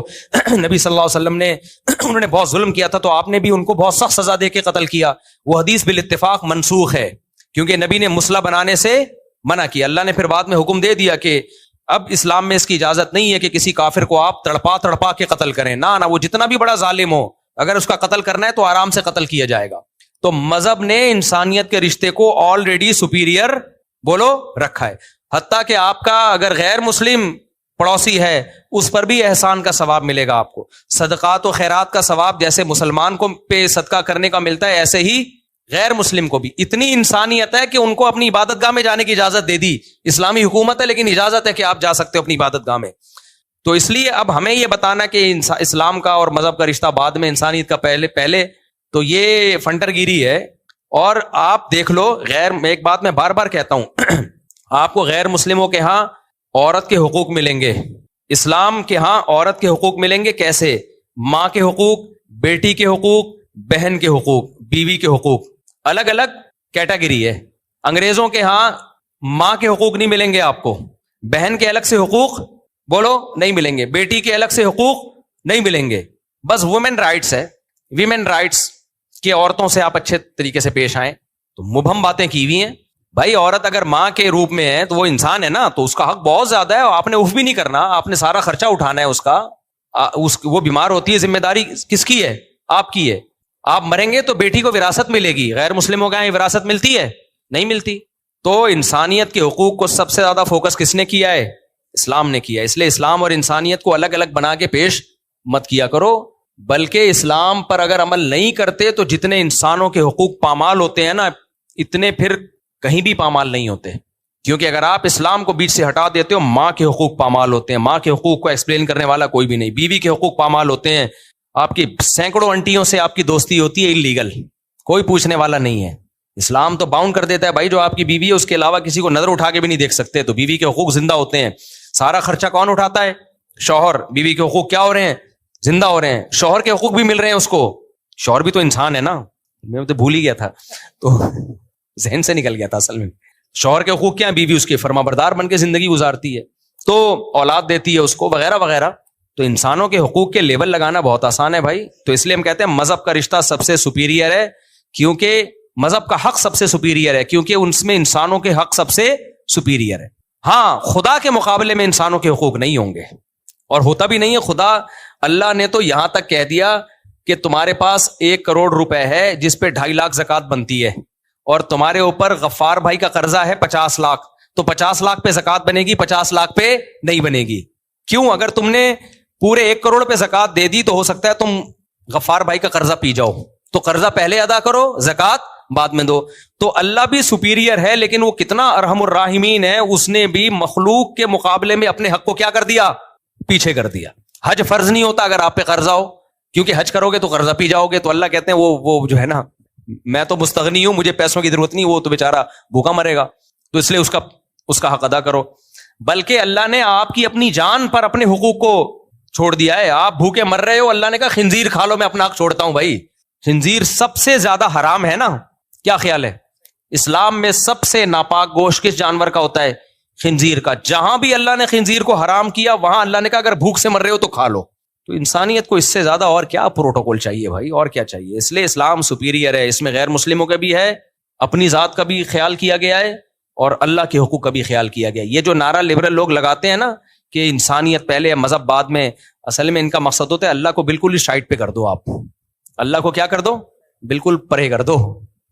نبی صلی اللہ علیہ وسلم نے انہوں نے بہت ظلم کیا تھا تو آپ نے بھی ان کو بہت سخت سزا دے کے قتل کیا. وہ حدیث بالاتفاق منسوخ ہے کیونکہ نبی نے مسلح بنانے سے منع کیا. اللہ نے پھر بعد میں حکم دے دیا کہ اب اسلام میں اس کی اجازت نہیں ہے کہ کسی کافر کو آپ تڑپا تڑپا کے قتل کریں. نہ وہ جتنا بھی بڑا ظالم ہو, اگر اس کا قتل کرنا ہے تو آرام سے قتل کیا جائے گا. تو مذہب نے انسانیت کے رشتے کو آلریڈی سپیریئر بولو رکھا ہے. حتیٰ کہ آپ کا اگر غیر مسلم پڑوسی ہے اس پر بھی احسان کا ثواب ملے گا آپ کو. صدقات و خیرات کا ثواب جیسے مسلمان کو پہ صدقہ کرنے کا ملتا ہے ایسے ہی غیر مسلم کو بھی. اتنی انسانیت ہے کہ ان کو اپنی عبادت گاہ میں جانے کی اجازت دے دی. اسلامی حکومت ہے لیکن اجازت ہے کہ آپ جا سکتے ہو اپنی عبادت گاہ میں. تو اس لیے اب ہمیں یہ بتانا کہ اسلام کا اور مذہب کا رشتہ بعد میں, انسانیت کا پہلے تو یہ فنٹر گیری ہے. اور آپ دیکھ لو, میں ایک بات میں بار بار کہتا ہوں, آپ کو غیر مسلموں کے ہاں عورت کے حقوق ملیں گے, اسلام کے ہاں عورت کے حقوق ملیں گے. کیسے؟ ماں کے حقوق, بیٹی کے حقوق, بہن کے حقوق, بیوی کے حقوق, الگ الگ کیٹیگری ہے. انگریزوں کے ہاں ماں کے حقوق نہیں ملیں گے آپ کو, بہن کے الگ سے حقوق بولو نہیں ملیں گے, بیٹی کے الگ سے حقوق نہیں ملیں گے. بس وومن رائٹس ہے, ویمن رائٹس کہ عورتوں سے آپ اچھے طریقے سے پیش آئیں. تو مبہم باتیں کی ہوئی ہیں بھائی. عورت اگر ماں کے روپ میں ہے تو وہ انسان ہے نا, تو اس کا حق بہت زیادہ ہے. آپ نے اف بھی نہیں کرنا, آپ نے سارا خرچہ اٹھانا ہے اس کا. وہ بیمار ہوتی ہے, ذمہ داری کس کی ہے؟ آپ کی ہے. آپ مریں گے تو بیٹی کو وراثت ملے گی. غیر مسلموں کے یہاں وراثت ملتی ہے؟ نہیں ملتی. تو انسانیت کے حقوق کو سب سے زیادہ فوکس کس نے کیا ہے؟ اسلام نے کیا. اس لیے اسلام اور انسانیت کو الگ الگ بنا کے پیش مت کیا کرو, بلکہ اسلام پر اگر عمل نہیں کرتے تو جتنے انسانوں کے حقوق پامال ہوتے ہیں نا, اتنے پھر کہیں بھی پامال نہیں ہوتے. کیونکہ اگر آپ اسلام کو بیچ سے ہٹا دیتے ہو, ماں کے حقوق پامال ہوتے ہیں. ماں کے حقوق کو ایکسپلین کرنے والا کوئی بھی نہیں. بیوی کے حقوق پامال ہوتے ہیں. آپ کی سینکڑوں انٹیوں سے آپ کی دوستی ہوتی ہے انلیگل, کوئی پوچھنے والا نہیں ہے. اسلام تو باؤنڈ کر دیتا ہے بھائی, جو آپ کی بیوی ہے اس کے علاوہ کسی کو نظر اٹھا کے بھی نہیں دیکھ سکتے. تو بیوی کے حقوق زندہ ہوتے ہیں. سارا خرچہ کون اٹھاتا ہے؟ شوہر. بیوی کے حقوق کیا ہو رہے ہیں؟ زندہ ہو رہے ہیں. شوہر کے حقوق بھی مل رہے ہیں اس کو. شوہر بھی تو انسان ہے نا, میں تو بھول ہی گیا تھا, تو ذہن سے نکل گیا تھا. اصل میں شوہر کے حقوق کیا ہیں؟ بیوی اس کے فرما بردار بن کے زندگی گزارتی ہے, تو اولاد دیتی ہے اس کو, وغیرہ وغیرہ. تو انسانوں کے حقوق کے لیول لگانا بہت آسان ہے بھائی. تو اس لیے ہم کہتے ہیں مذہب کا رشتہ سب سے سپیریئر ہے, کیونکہ مذہب کا حق سب سے سپیریئر ہے, کیونکہ اس میں انسانوں کے حق سب سے سپیریئر ہے. ہاں, خدا کے مقابلے میں انسانوں کے حقوق نہیں ہوں گے, اور ہوتا بھی نہیں ہے. خدا اللہ نے تو یہاں تک کہہ دیا کہ تمہارے پاس 1 کروڑ روپے ہے جس پہ 2.5 لاکھ زکوٰۃ بنتی ہے, اور تمہارے اوپر غفار بھائی کا قرضہ ہے 50 لاکھ, تو 50 لاکھ پہ زکوٰۃ بنے گی, 50 لاکھ پہ نہیں بنے گی. کیوں؟ اگر تم نے پورے 1 کروڑ پہ زکوٰۃ دے دی تو ہو سکتا ہے تم غفار بھائی کا قرضہ پی جاؤ, تو قرضہ پہلے ادا کرو, زکوٰۃ بعد میں دو. تو اللہ بھی سپیریئر ہے, لیکن وہ کتنا ارحم الراحمین ہے, اس نے بھی مخلوق کے مقابلے میں اپنے حق کو کیا کر دیا؟ پیچھے کر دیا. حج فرض نہیں ہوتا اگر آپ پہ قرضہ ہو, کیونکہ حج کرو گے تو قرضہ پی جاؤ گے. تو اللہ کہتے ہیں وہ جو ہے نا, میں تو مستغنی ہوں, مجھے پیسوں کی ضرورت نہیں, وہ تو بیچارہ بھوکا مرے گا, تو اس لیے اس کا حق ادا کرو. بلکہ اللہ نے آپ کی اپنی جان پر اپنے حقوق کو چھوڑ دیا ہے. آپ بھوکے مر رہے ہو, اللہ نے کہا خنزیر کھا لو, میں اپنا حق چھوڑتا ہوں. بھائی خنزیر سب سے زیادہ حرام ہے نا, کیا خیال ہے؟ اسلام میں سب سے ناپاک گوشت کس جانور کا ہوتا ہے؟ خنزیر کا. جہاں بھی اللہ نے خنزیر کو حرام کیا وہاں اللہ نے کہا اگر بھوک سے مر رہے ہو تو کھا لو. تو انسانیت کو اس سے زیادہ اور کیا پروٹوکول چاہیے بھائی, اور کیا چاہیے؟ اس لیے اسلام سپیریئر ہے. اس میں غیر مسلموں کا بھی ہے, اپنی ذات کا بھی خیال کیا گیا ہے, اور اللہ کے حقوق کا بھی خیال کیا گیا. یہ جو نعرہ لبرل لوگ لگاتے ہیں نا کہ انسانیت پہلے مذہب بعد میں, اصل میں ان کا مقصد ہوتا ہے اللہ کو بالکل ہی سائڈ پہ کر دو. آپ اللہ کو کیا کر دو؟ بالکل پرے کر دو.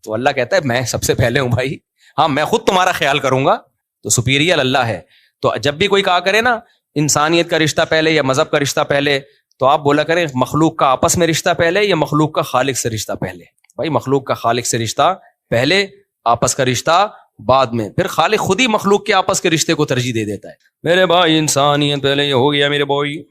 تو اللہ کہتا ہے میں سب سے پہلے ہوں بھائی, ہاں میں خود تمہارا خیال کروں گا. تو سپیریئر اللہ ہے. تو جب بھی کوئی کہا کرے نا انسانیت کا رشتہ پہلے یا مذہب کا رشتہ پہلے, تو آپ بولا کریں مخلوق کا آپس میں رشتہ پہلے یا مخلوق کا خالق سے رشتہ پہلے. بھائی مخلوق کا خالق سے رشتہ پہلے, آپس کا رشتہ بعد میں. پھر خالق خود ہی مخلوق کے آپس کے رشتے کو ترجیح دے دیتا ہے. میرے بھائی انسانیت پہلے, یہ ہو گیا میرے بھائی,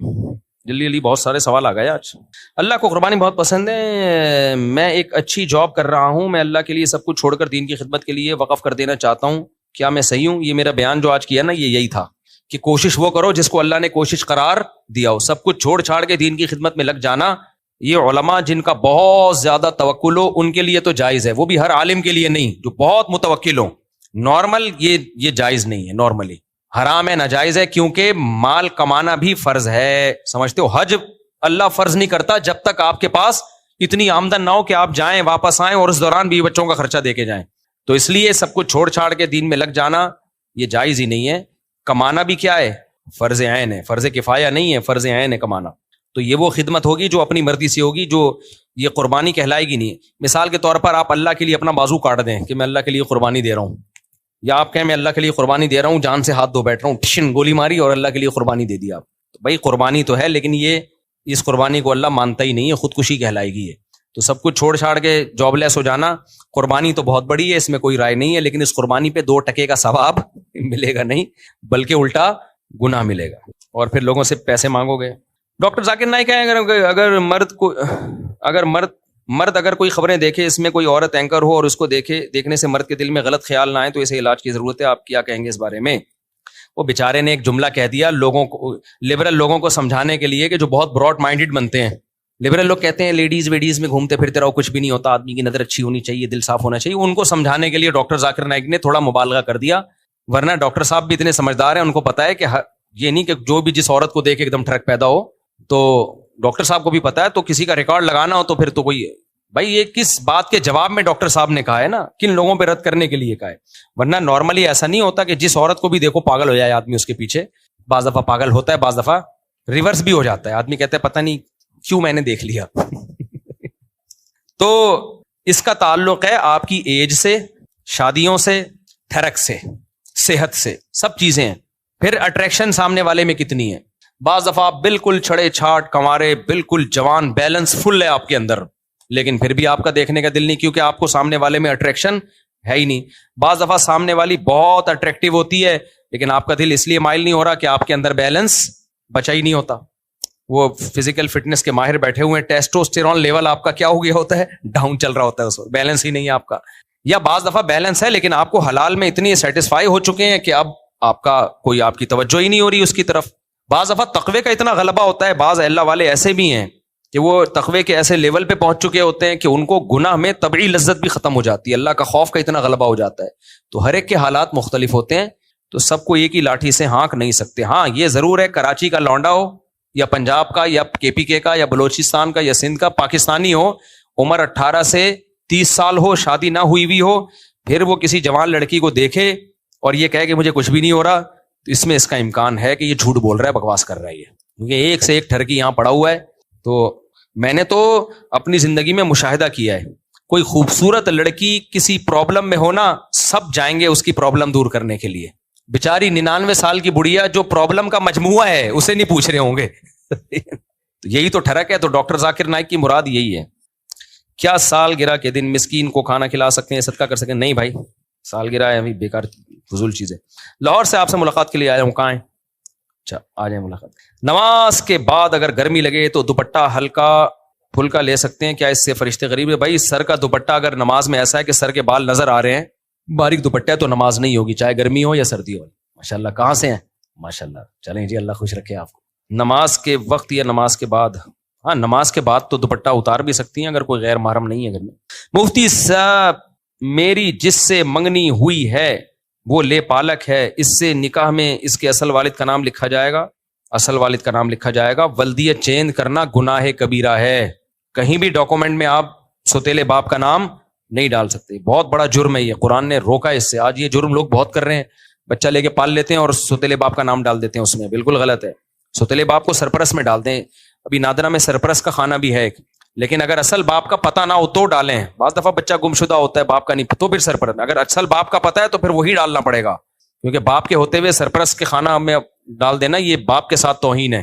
جلدی جلدی بہت سارے سوال آ گئے آج. اللہ کو قربانی بہت پسند ہے. میں ایک اچھی جاب کر رہا ہوں. میں اللہ کے لیے سب کچھ چھوڑ کر دین کی خدمت کے لیے وقف کر دینا چاہتا ہوں. کیا میں صحیح ہوں؟ یہ میرا بیان جو آج کیا نا، یہ یہی تھا کہ کوشش وہ کرو جس کو اللہ نے کوشش قرار دیا ہو. سب کچھ چھوڑ چھاڑ کے دین کی خدمت میں لگ جانا، یہ علماء جن کا بہت زیادہ توکل ہو ان کے لیے تو جائز ہے، وہ بھی ہر عالم کے لیے نہیں جو بہت متوکل ہو. نارمل یہ جائز نہیں ہے، نارملی حرام ہے، ناجائز ہے، کیونکہ مال کمانا بھی فرض ہے. سمجھتے ہو؟ حج اللہ فرض نہیں کرتا جب تک آپ کے پاس اتنی آمدن نہ ہو کہ آپ جائیں واپس آئیں اور اس دوران بھی بچوں کا خرچہ دے کے جائیں. تو اس لیے سب کچھ چھوڑ چھاڑ کے دین میں لگ جانا یہ جائز ہی نہیں ہے. کمانا بھی کیا ہے؟ فرض عین ہے، فرض کفایہ نہیں ہے، فرض عین ہے کمانا. تو یہ وہ خدمت ہوگی جو اپنی مرضی سے ہوگی، جو یہ قربانی کہلائے گی نہیں. مثال کے طور پر آپ اللہ کے لیے اپنا بازو کاٹ دیں کہ میں اللہ کے لیے قربانی دے رہا ہوں، یا آپ کہیں میں اللہ کے لیے قربانی دے رہا ہوں، جان سے ہاتھ دھو بیٹھ رہا ہوں، ٹشن گولی ماری اور اللہ کے لیے قربانی دے دی آپ. تو بھائی قربانی تو ہے، لیکن یہ اس قربانی کو اللہ مانتا ہی نہیں ہے، خودکشی کہلائے گی. تو سب کچھ چھوڑ چھاڑ کے جاب لیس ہو جانا، قربانی تو بہت بڑی ہے، اس میں کوئی رائے نہیں ہے، لیکن اس قربانی پہ 2 ٹکے کا ثواب ملے گا نہیں، بلکہ الٹا گناہ ملے گا، اور پھر لوگوں سے پیسے مانگو گے. ڈاکٹر ذاکر نائک کہیں اگر مرد کوئی خبریں دیکھے، اس میں کوئی عورت اینکر ہو اور اس کو دیکھنے سے مرد کے دل میں غلط خیال نہ آئے تو اسے علاج کی ضرورت ہے، آپ کیا کہیں گے اس بارے میں؟ وہ بیچارے نے ایک جملہ کہہ دیا لبرل لوگوں کو سمجھانے کے لیے، کہ جو بہت براڈ مائنڈڈ بنتے ہیں. لبرل لوگ کہتے ہیں لیڈیز ویڈیز میں گھومتے پھرتے رہو، کچھ بھی نہیں ہوتا، آدمی کی نظر اچھی ہونی چاہیے، دل صاف ہونا چاہیے. ان کو سمجھانے کے لیے ڈاکٹر ذاکر نائک نے تھوڑا مبالغہ کر دیا، ورنہ ڈاکٹر صاحب بھی اتنے سمجھدار ہیں، ان کو پتا ہے کہ یہ نہیں کہ جو بھی جس عورت کو دیکھ ایک دم ٹھڑک پیدا ہو. تو ڈاکٹر صاحب کو بھی پتا ہے، تو کسی کا ریکارڈ لگانا ہو تو پھر تو کوئی بھائی یہ کس بات کے جواب میں ڈاکٹر صاحب نے کہا ہے نا، کن لوگوں پہ رد کرنے کے لیے کہا ہے. ورنہ نارملی ایسا نہیں ہوتا کہ جس عورت کو بھی دیکھو پاگل ہو جائے آدمی اس کے پیچھے. بعض دفعہ پاگل ہوتا ہے، بعض دفعہ ریورس بھی ہو جاتا ہے، آدمی کہتا ہے پتہ نہیں کیوں میں نے دیکھ لیا. تو اس کا تعلق ہے آپ کی ایج سے، شادیوں سے، ٹھڑک سے، صحت سے، سب چیزیں ہیں. پھر اٹریکشن سامنے والے میں کتنی ہے. بعض دفعہ آپ بالکل چھڑے چھاٹ کنوارے، بالکل جوان، بیلنس فل ہے آپ کے اندر، لیکن پھر بھی آپ کا دیکھنے کا دل نہیں، کیونکہ آپ کو سامنے والے میں اٹریکشن ہے ہی نہیں. بعض دفعہ سامنے والی بہت اٹریکٹیو ہوتی ہے، لیکن آپ کا دل اس لیے مائل نہیں ہو رہا کہ آپ کے اندر بیلنس بچا ہی نہیں ہوتا. وہ فزیکل فٹنس کے ماہر بیٹھے ہوئے ہیں، ٹیسٹوسٹیرون لیول آپ کا کیا ہو گیا ہوتا ہے، ڈاؤن چل رہا ہوتا ہے، اس وقت بیلنس ہی نہیں ہے آپ کا. یا بعض دفعہ بیلنس ہے لیکن آپ کو حلال میں اتنی سیٹسفائی ہو چکے ہیں کہ اب آپ کا کوئی آپ کی توجہ ہی نہیں ہو رہی اس کی طرف. بعض دفعہ تقوی کا اتنا غلبہ ہوتا ہے، بعض اللہ والے ایسے بھی ہیں کہ وہ تقوی کے ایسے لیول پہ پہنچ چکے ہوتے ہیں کہ ان کو گناہ میں طبعی لذت بھی ختم ہو جاتی ہے، اللہ کا خوف کا اتنا غلبہ ہو جاتا ہے. تو ہر ایک کے حالات مختلف ہوتے ہیں، تو سب کو ایک ہی لاٹھی سے ہانک نہیں سکتے. ہاں یہ ضرور ہے کراچی کا لونڈا ہو یا پنجاب کا یا KPK کا یا بلوچستان کا یا سندھ کا پاکستانی ہو، عمر 18 سے 30 سال ہو، شادی نہ ہوئی بھی ہو، پھر وہ کسی جوان لڑکی کو دیکھے اور یہ کہے کہ مجھے کچھ بھی نہیں ہو رہا، تو اس میں اس کا امکان ہے کہ یہ جھوٹ بول رہا ہے، بکواس کر رہا ہے. یہ کیونکہ ایک سے ایک ٹھرکی یہاں پڑا ہوا ہے. تو میں نے تو اپنی زندگی میں مشاہدہ کیا ہے، کوئی خوبصورت لڑکی کسی پرابلم میں ہونا، سب جائیں گے اس کی پرابلم دور کرنے کے لیے. بیچاری 99 سال کی بڑھیا جو پرابلم کا مجموعہ ہے اسے نہیں پوچھ رہے ہوں گے. تو یہی تو ٹھڑک ہے. تو ڈاکٹر ذاکر نائک کی مراد یہی ہے. کیا سالگرہ کے دن مسکین کو کھانا کھلا سکتے ہیں، صدقہ کر سکتے ہیں؟ نہیں بھائی، سالگرہ ہے بیکار فضول چیز ہے. لاہور سے آپ سے ملاقات کے لیے آیا ہوں. کہاں ہیں؟ اچھا آ جائیں ملاقات. نماز کے بعد اگر گرمی لگے تو دوپٹہ ہلکا پھلکا لے سکتے ہیں کیا؟ اس سے فرشتے غریب ہے. بھائی سر کا دوپٹہ اگر نماز میں ایسا ہے کہ سر کے بال نظر آ رہے ہیں، باریک دوپٹہ ہے، تو نماز نہیں ہوگی، چاہے گرمی ہو یا سردی ہو. ماشاءاللہ. کہاں سے ہیں؟ ماشاءاللہ. چلیں جی، اللہ خوش رکھے آپ کو. نماز کے وقت یا نماز کے بعد؟ ہاں نماز کے بعد تو دوپٹہ اتار بھی سکتی ہیں اگر کوئی غیر محرم نہیں ہے گھر میں. مفتی صاحب میری جس سے منگنی ہوئی ہے وہ لے پالک ہے، اس سے نکاح میں اس کے اصل والد کا نام لکھا جائے گا؟ اصل والد کا نام لکھا جائے گا. ولدیت چینج کرنا گناہ کبیرہ ہے. کہیں بھی ڈاکومنٹ میں آپ سوتیلے باپ کا نام نہیں ڈال سکتے، بہت بڑا جرم ہے یہ. قرآن نے روکا اس سے. آج یہ جرم لوگ بہت کر رہے ہیں، بچہ لے کے پال لیتے ہیں اور سوتیلے باپ کا نام ڈال دیتے ہیں اس میں. بالکل غلط ہے. سوتیلے باپ کو سرپرست میں ڈال دیں. ابھی نادرہ میں سرپرست کا خانہ بھی ہے ایک، لیکن اگر اصل باپ کا پتہ نہ ہو تو ڈالیں. بعض دفعہ بچہ گمشدہ ہوتا ہے، باپ کا نہیں، تو پھر سرپرست. اگر اصل باپ کا پتہ ہے تو پھر وہی ڈالنا پڑے گا، کیونکہ باپ کے ہوتے ہوئے سرپرست کے خانہ میں ڈال دینا یہ باپ کے ساتھ توہین ہے.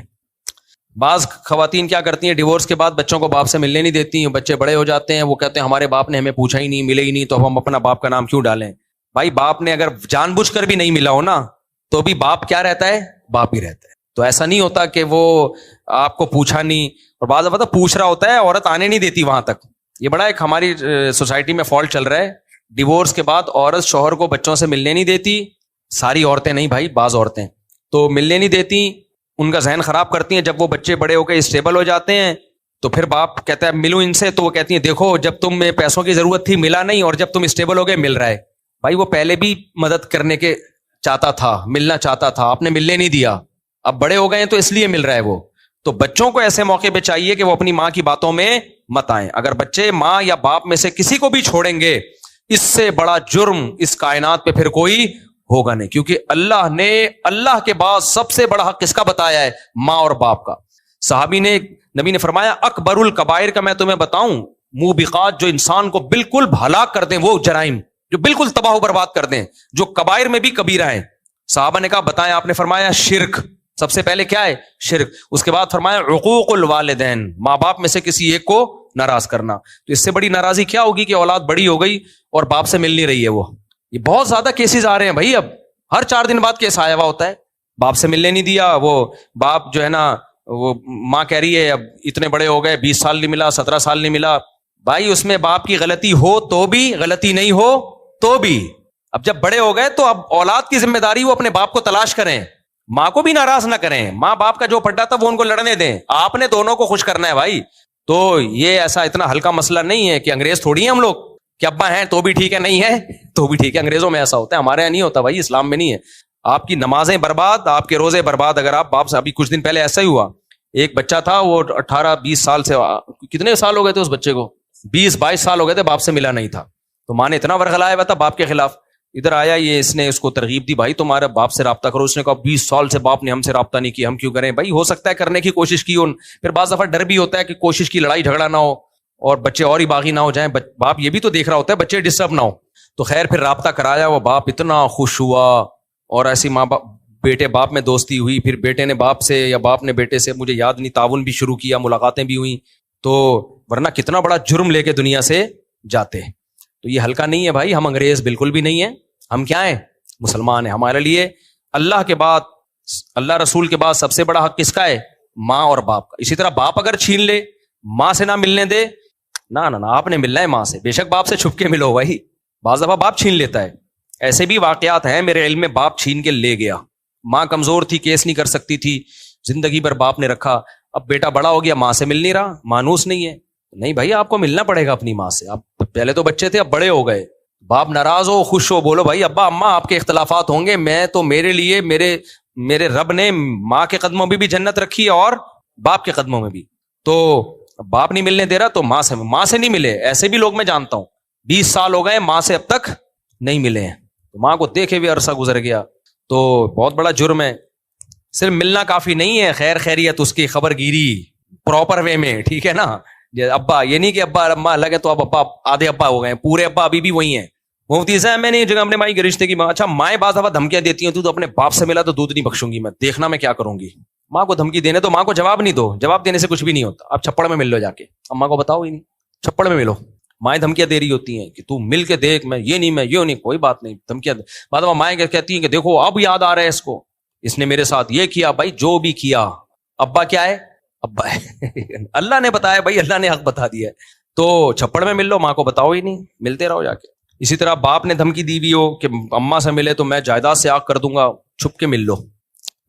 بعض خواتین کیا کرتی ہیں، ڈیورس کے بعد بچوں کو باپ سے ملنے نہیں دیتی ہیں، بچے بڑے ہو جاتے ہیں، وہ کہتے ہیں ہمارے باپ نے ہمیں پوچھا ہی نہیں، ملے ہی نہیں، تو ہم اپنا باپ کا نام کیوں ڈالیں؟ بھائی باپ نے اگر جان بوجھ کر بھی نہیں ملا ہو نا، تو بھی باپ کیا رہتا ہے؟ باپ ہی رہتا ہے. تو ایسا نہیں ہوتا کہ وہ آپ کو پوچھا نہیں, اور بعض دفعہ پوچھ رہا ہوتا ہے, عورت آنے نہیں دیتی وہاں تک. یہ بڑا ایک ہماری سوسائٹی میں فالٹ چل رہا ہے. ڈیورس کے بعد عورت شوہر کو بچوں سے ملنے نہیں دیتی. ساری عورتیں نہیں بھائی, بعض عورتیں تو ملنے نہیں دیتی, ان کا ذہن خراب کرتی ہیں. جب وہ بچے بڑے ہو کے اسٹیبل ہو جاتے ہیں تو پھر باپ کہتا ہے ملو ان سے, تو وہ کہتی ہیں دیکھو جب تم میں پیسوں کی ضرورت تھی ملا نہیں, اور جب تم اسٹیبل ہو گئے مل رہا ہے. بھائی وہ پہلے بھی مدد کرنے کے چاہتا تھا, ملنا چاہتا تھا, آپ نے ملنے نہیں دیا, اب بڑے ہو گئے ہیں تو اس لیے مل رہا ہے وہ. تو بچوں کو ایسے موقع پہ چاہیے کہ وہ اپنی ماں کی باتوں میں مت آئیں. اگر بچے ماں یا باپ میں سے کسی کو بھی چھوڑیں گے, اس سے بڑا جرم اس کائنات پہ پھر کوئی ہوگا نہیں, کیونکہ اللہ نے اللہ کے بعد سب سے بڑا حق کس کا بتایا ہے؟ ماں اور باپ کا. صحابی نے, نبی نے فرمایا اکبر الکبائر کا میں تمہیں بتاؤں, موبقات جو انسان کو بالکل ہلاک کر دیں, وہ جرائم جو بالکل تباہ و برباد کر دیں, جو کبائر میں بھی کبیرہ ہیں. صحابہ نے کہا بتائیں, آپ نے فرمایا شرک. سب سے پہلے کیا ہے؟ شرک. اس کے بعد فرمایا عقوق الوالدین, ماں باپ میں سے کسی ایک کو ناراض کرنا. تو اس سے بڑی ناراضی کیا ہوگی کہ اولاد بڑی ہو گئی اور باپ سے مل نہیں رہی ہے. وہ یہ بہت زیادہ کیسز آ رہے ہیں بھائی, اب ہر 4 دن بعد کیس آیا ہوا ہوتا ہے, باپ سے ملنے نہیں دیا. وہ باپ جو ہے نا, وہ ماں کہہ رہی ہے اب اتنے بڑے ہو گئے, 20 سال نہیں ملا, 17 سال نہیں ملا. بھائی اس میں باپ کی غلطی ہو تو بھی, غلطی نہیں ہو تو بھی. اب جب بڑے ہو گئے تو اب اولاد کی ذمہ داری وہ اپنے باپ کو تلاش کریں, ماں کو بھی ناراض نہ کریں. ماں باپ کا جو پھٹا تھا وہ ان کو لڑنے دیں, آپ نے دونوں کو خوش کرنا ہے بھائی. تو یہ ایسا اتنا ہلکا مسئلہ نہیں ہے کہ انگریز تھوڑی ہیں ہم لوگ کہ ابا ہیں تو بھی ٹھیک ہے, نہیں ہے تو بھی ٹھیک ہے. انگریزوں میں ایسا ہوتا ہے, ہمارے یہاں نہیں ہوتا بھائی, اسلام میں نہیں ہے. آپ کی نمازیں برباد, آپ کے روزے برباد اگر آپ باپ سے. ابھی کچھ دن پہلے ایسا ہی ہوا, ایک بچہ تھا وہ 18-20 سال سے, کتنے سال ہو گئے تھے اس بچے کو, 20-22 سال ہو گئے تھے, باپ سے ملا نہیں تھا. تو ماں نے اتنا ورغلایا ہوا تھا باپ کے خلاف. ادھر آیا یہ, اس نے اس کو ترغیب دی, بھائی تمہارے باپ سے رابطہ کرو. اس نے کہا 20 سال سے باپ نے ہم سے رابطہ نہیں کیا, ہم کیوں کریں بھائی؟ ہو سکتا ہے کرنے کی کوشش کی ان, پھر بعض دفعہ ڈر بھی ہوتا ہے کہ کوشش کی لڑائی جھگڑا نہ ہو اور بچے اور ہی باغی نہ ہو جائیں. باپ یہ بھی تو دیکھ رہا ہوتا ہے بچے ڈسٹرب نہ ہو. تو خیر پھر رابطہ کرایا, وہ باپ اتنا خوش ہوا, اور ایسی ماں باپ بیٹے باپ میں دوستی ہوئی, پھر بیٹے نے باپ سے یا باپ نے بیٹے سے, مجھے یاد نہیں, تعاون بھی شروع کیا, ملاقاتیں بھی ہوئیں. تو ورنہ کتنا بڑا جرم لے کے دنیا سے جاتے. تو یہ ہلکا نہیں ہے بھائی, ہم انگریز بالکل بھی نہیں ہیں. ہم کیا ہیں؟ مسلمان ہیں. ہمارے لیے اللہ کے بعد, اللہ رسول کے بعد سب سے بڑا حق کس کا ہے؟ ماں اور باپ کا. اسی طرح باپ اگر چھین لے, ماں سے نہ ملنے دے, نہ آپ نے ملنا ہے ماں سے, بے شک باپ سے چھپ کے ملو بھائی. بعض دفعہ باپ چھین لیتا ہے, ایسے بھی واقعات ہیں میرے علم میں, باپ چھین کے لے گیا. ماں کمزور تھی, کیس نہیں کر سکتی تھی, زندگی بھر باپ نے رکھا. اب بیٹا بڑا ہو گیا, ماں سے مل نہیں رہا, مانوس نہیں ہے. نہیں بھائی, آپ کو ملنا پڑے گا اپنی ماں سے. آپ پہلے تو بچے تھے, اب بڑے ہو گئے. باپ ناراض ہو, خوش ہو, بولو بھائی ابا اماں آپ کے اختلافات ہوں گے, میں تو میرے لیے میرے رب نے ماں کے قدموں میں بھی جنت رکھی ہے اور باپ کے قدموں میں بھی. تو باپ نہیں ملنے دے رہا تو ماں سے نہیں ملے. ایسے بھی لوگ میں جانتا ہوں 20 سال ہو گئے, ماں سے اب تک نہیں ملے ہیں. ماں کو دیکھے ہوئے عرصہ گزر گیا, تو بہت بڑا جرم ہے. صرف ملنا کافی نہیں ہے, خیر خیریت, اس کی خبر گیری پراپر وے میں, ٹھیک ہے نا. ابا یہ نہیں کہ ابا اماں الگ ہے تو اب ابا آدھے ابا ہو گئے, پورے ابا ابھی بھی وہی ہیں. مفتی صاحب میں نے یہ جگہ اپنے مائی کے رشتے کی, اچھا مائیں بعض دفعہ دھمکیاں دیتی ہیں, تو اپنے باپ سے ملا تو دودھ نہیں بخشوں گی میں, دیکھنا میں کیا کروں گی. ماں کو دھمکی دینے تو ماں کو جواب نہیں دو, جواب دینے سے کچھ بھی نہیں ہوتا. آپ چھپڑ میں مل لو جا کے, اماں کو بتاؤ ہی نہیں, چھپڑ میں ملو. مائیں دھمکیاں دے رہی ہوتی ہیں کہ تو مل کے دیکھ, میں یہ نہیں, کوئی بات نہیں, دھمکیاں. بعد میں مائیں کہتی ہیں کہ دیکھو اب یاد آ رہا ہے اس کو, اس نے میرے ساتھ یہ کیا. بھائی جو بھی کیا, ابا کیا ہے؟ ابا ہے. اللہ نے بتایا بھائی, اللہ نے حق بتا دیا ہے. تو چھپڑ میں مل لو, ماں کو بتاؤ ہی نہیں, ملتے رہو جا کے. اسی طرح باپ نے دھمکی دی بھی ہو کہ اماں سے ملے تو میں جائیداد سے آگ کر دوں گا, چھپ کے مل لو.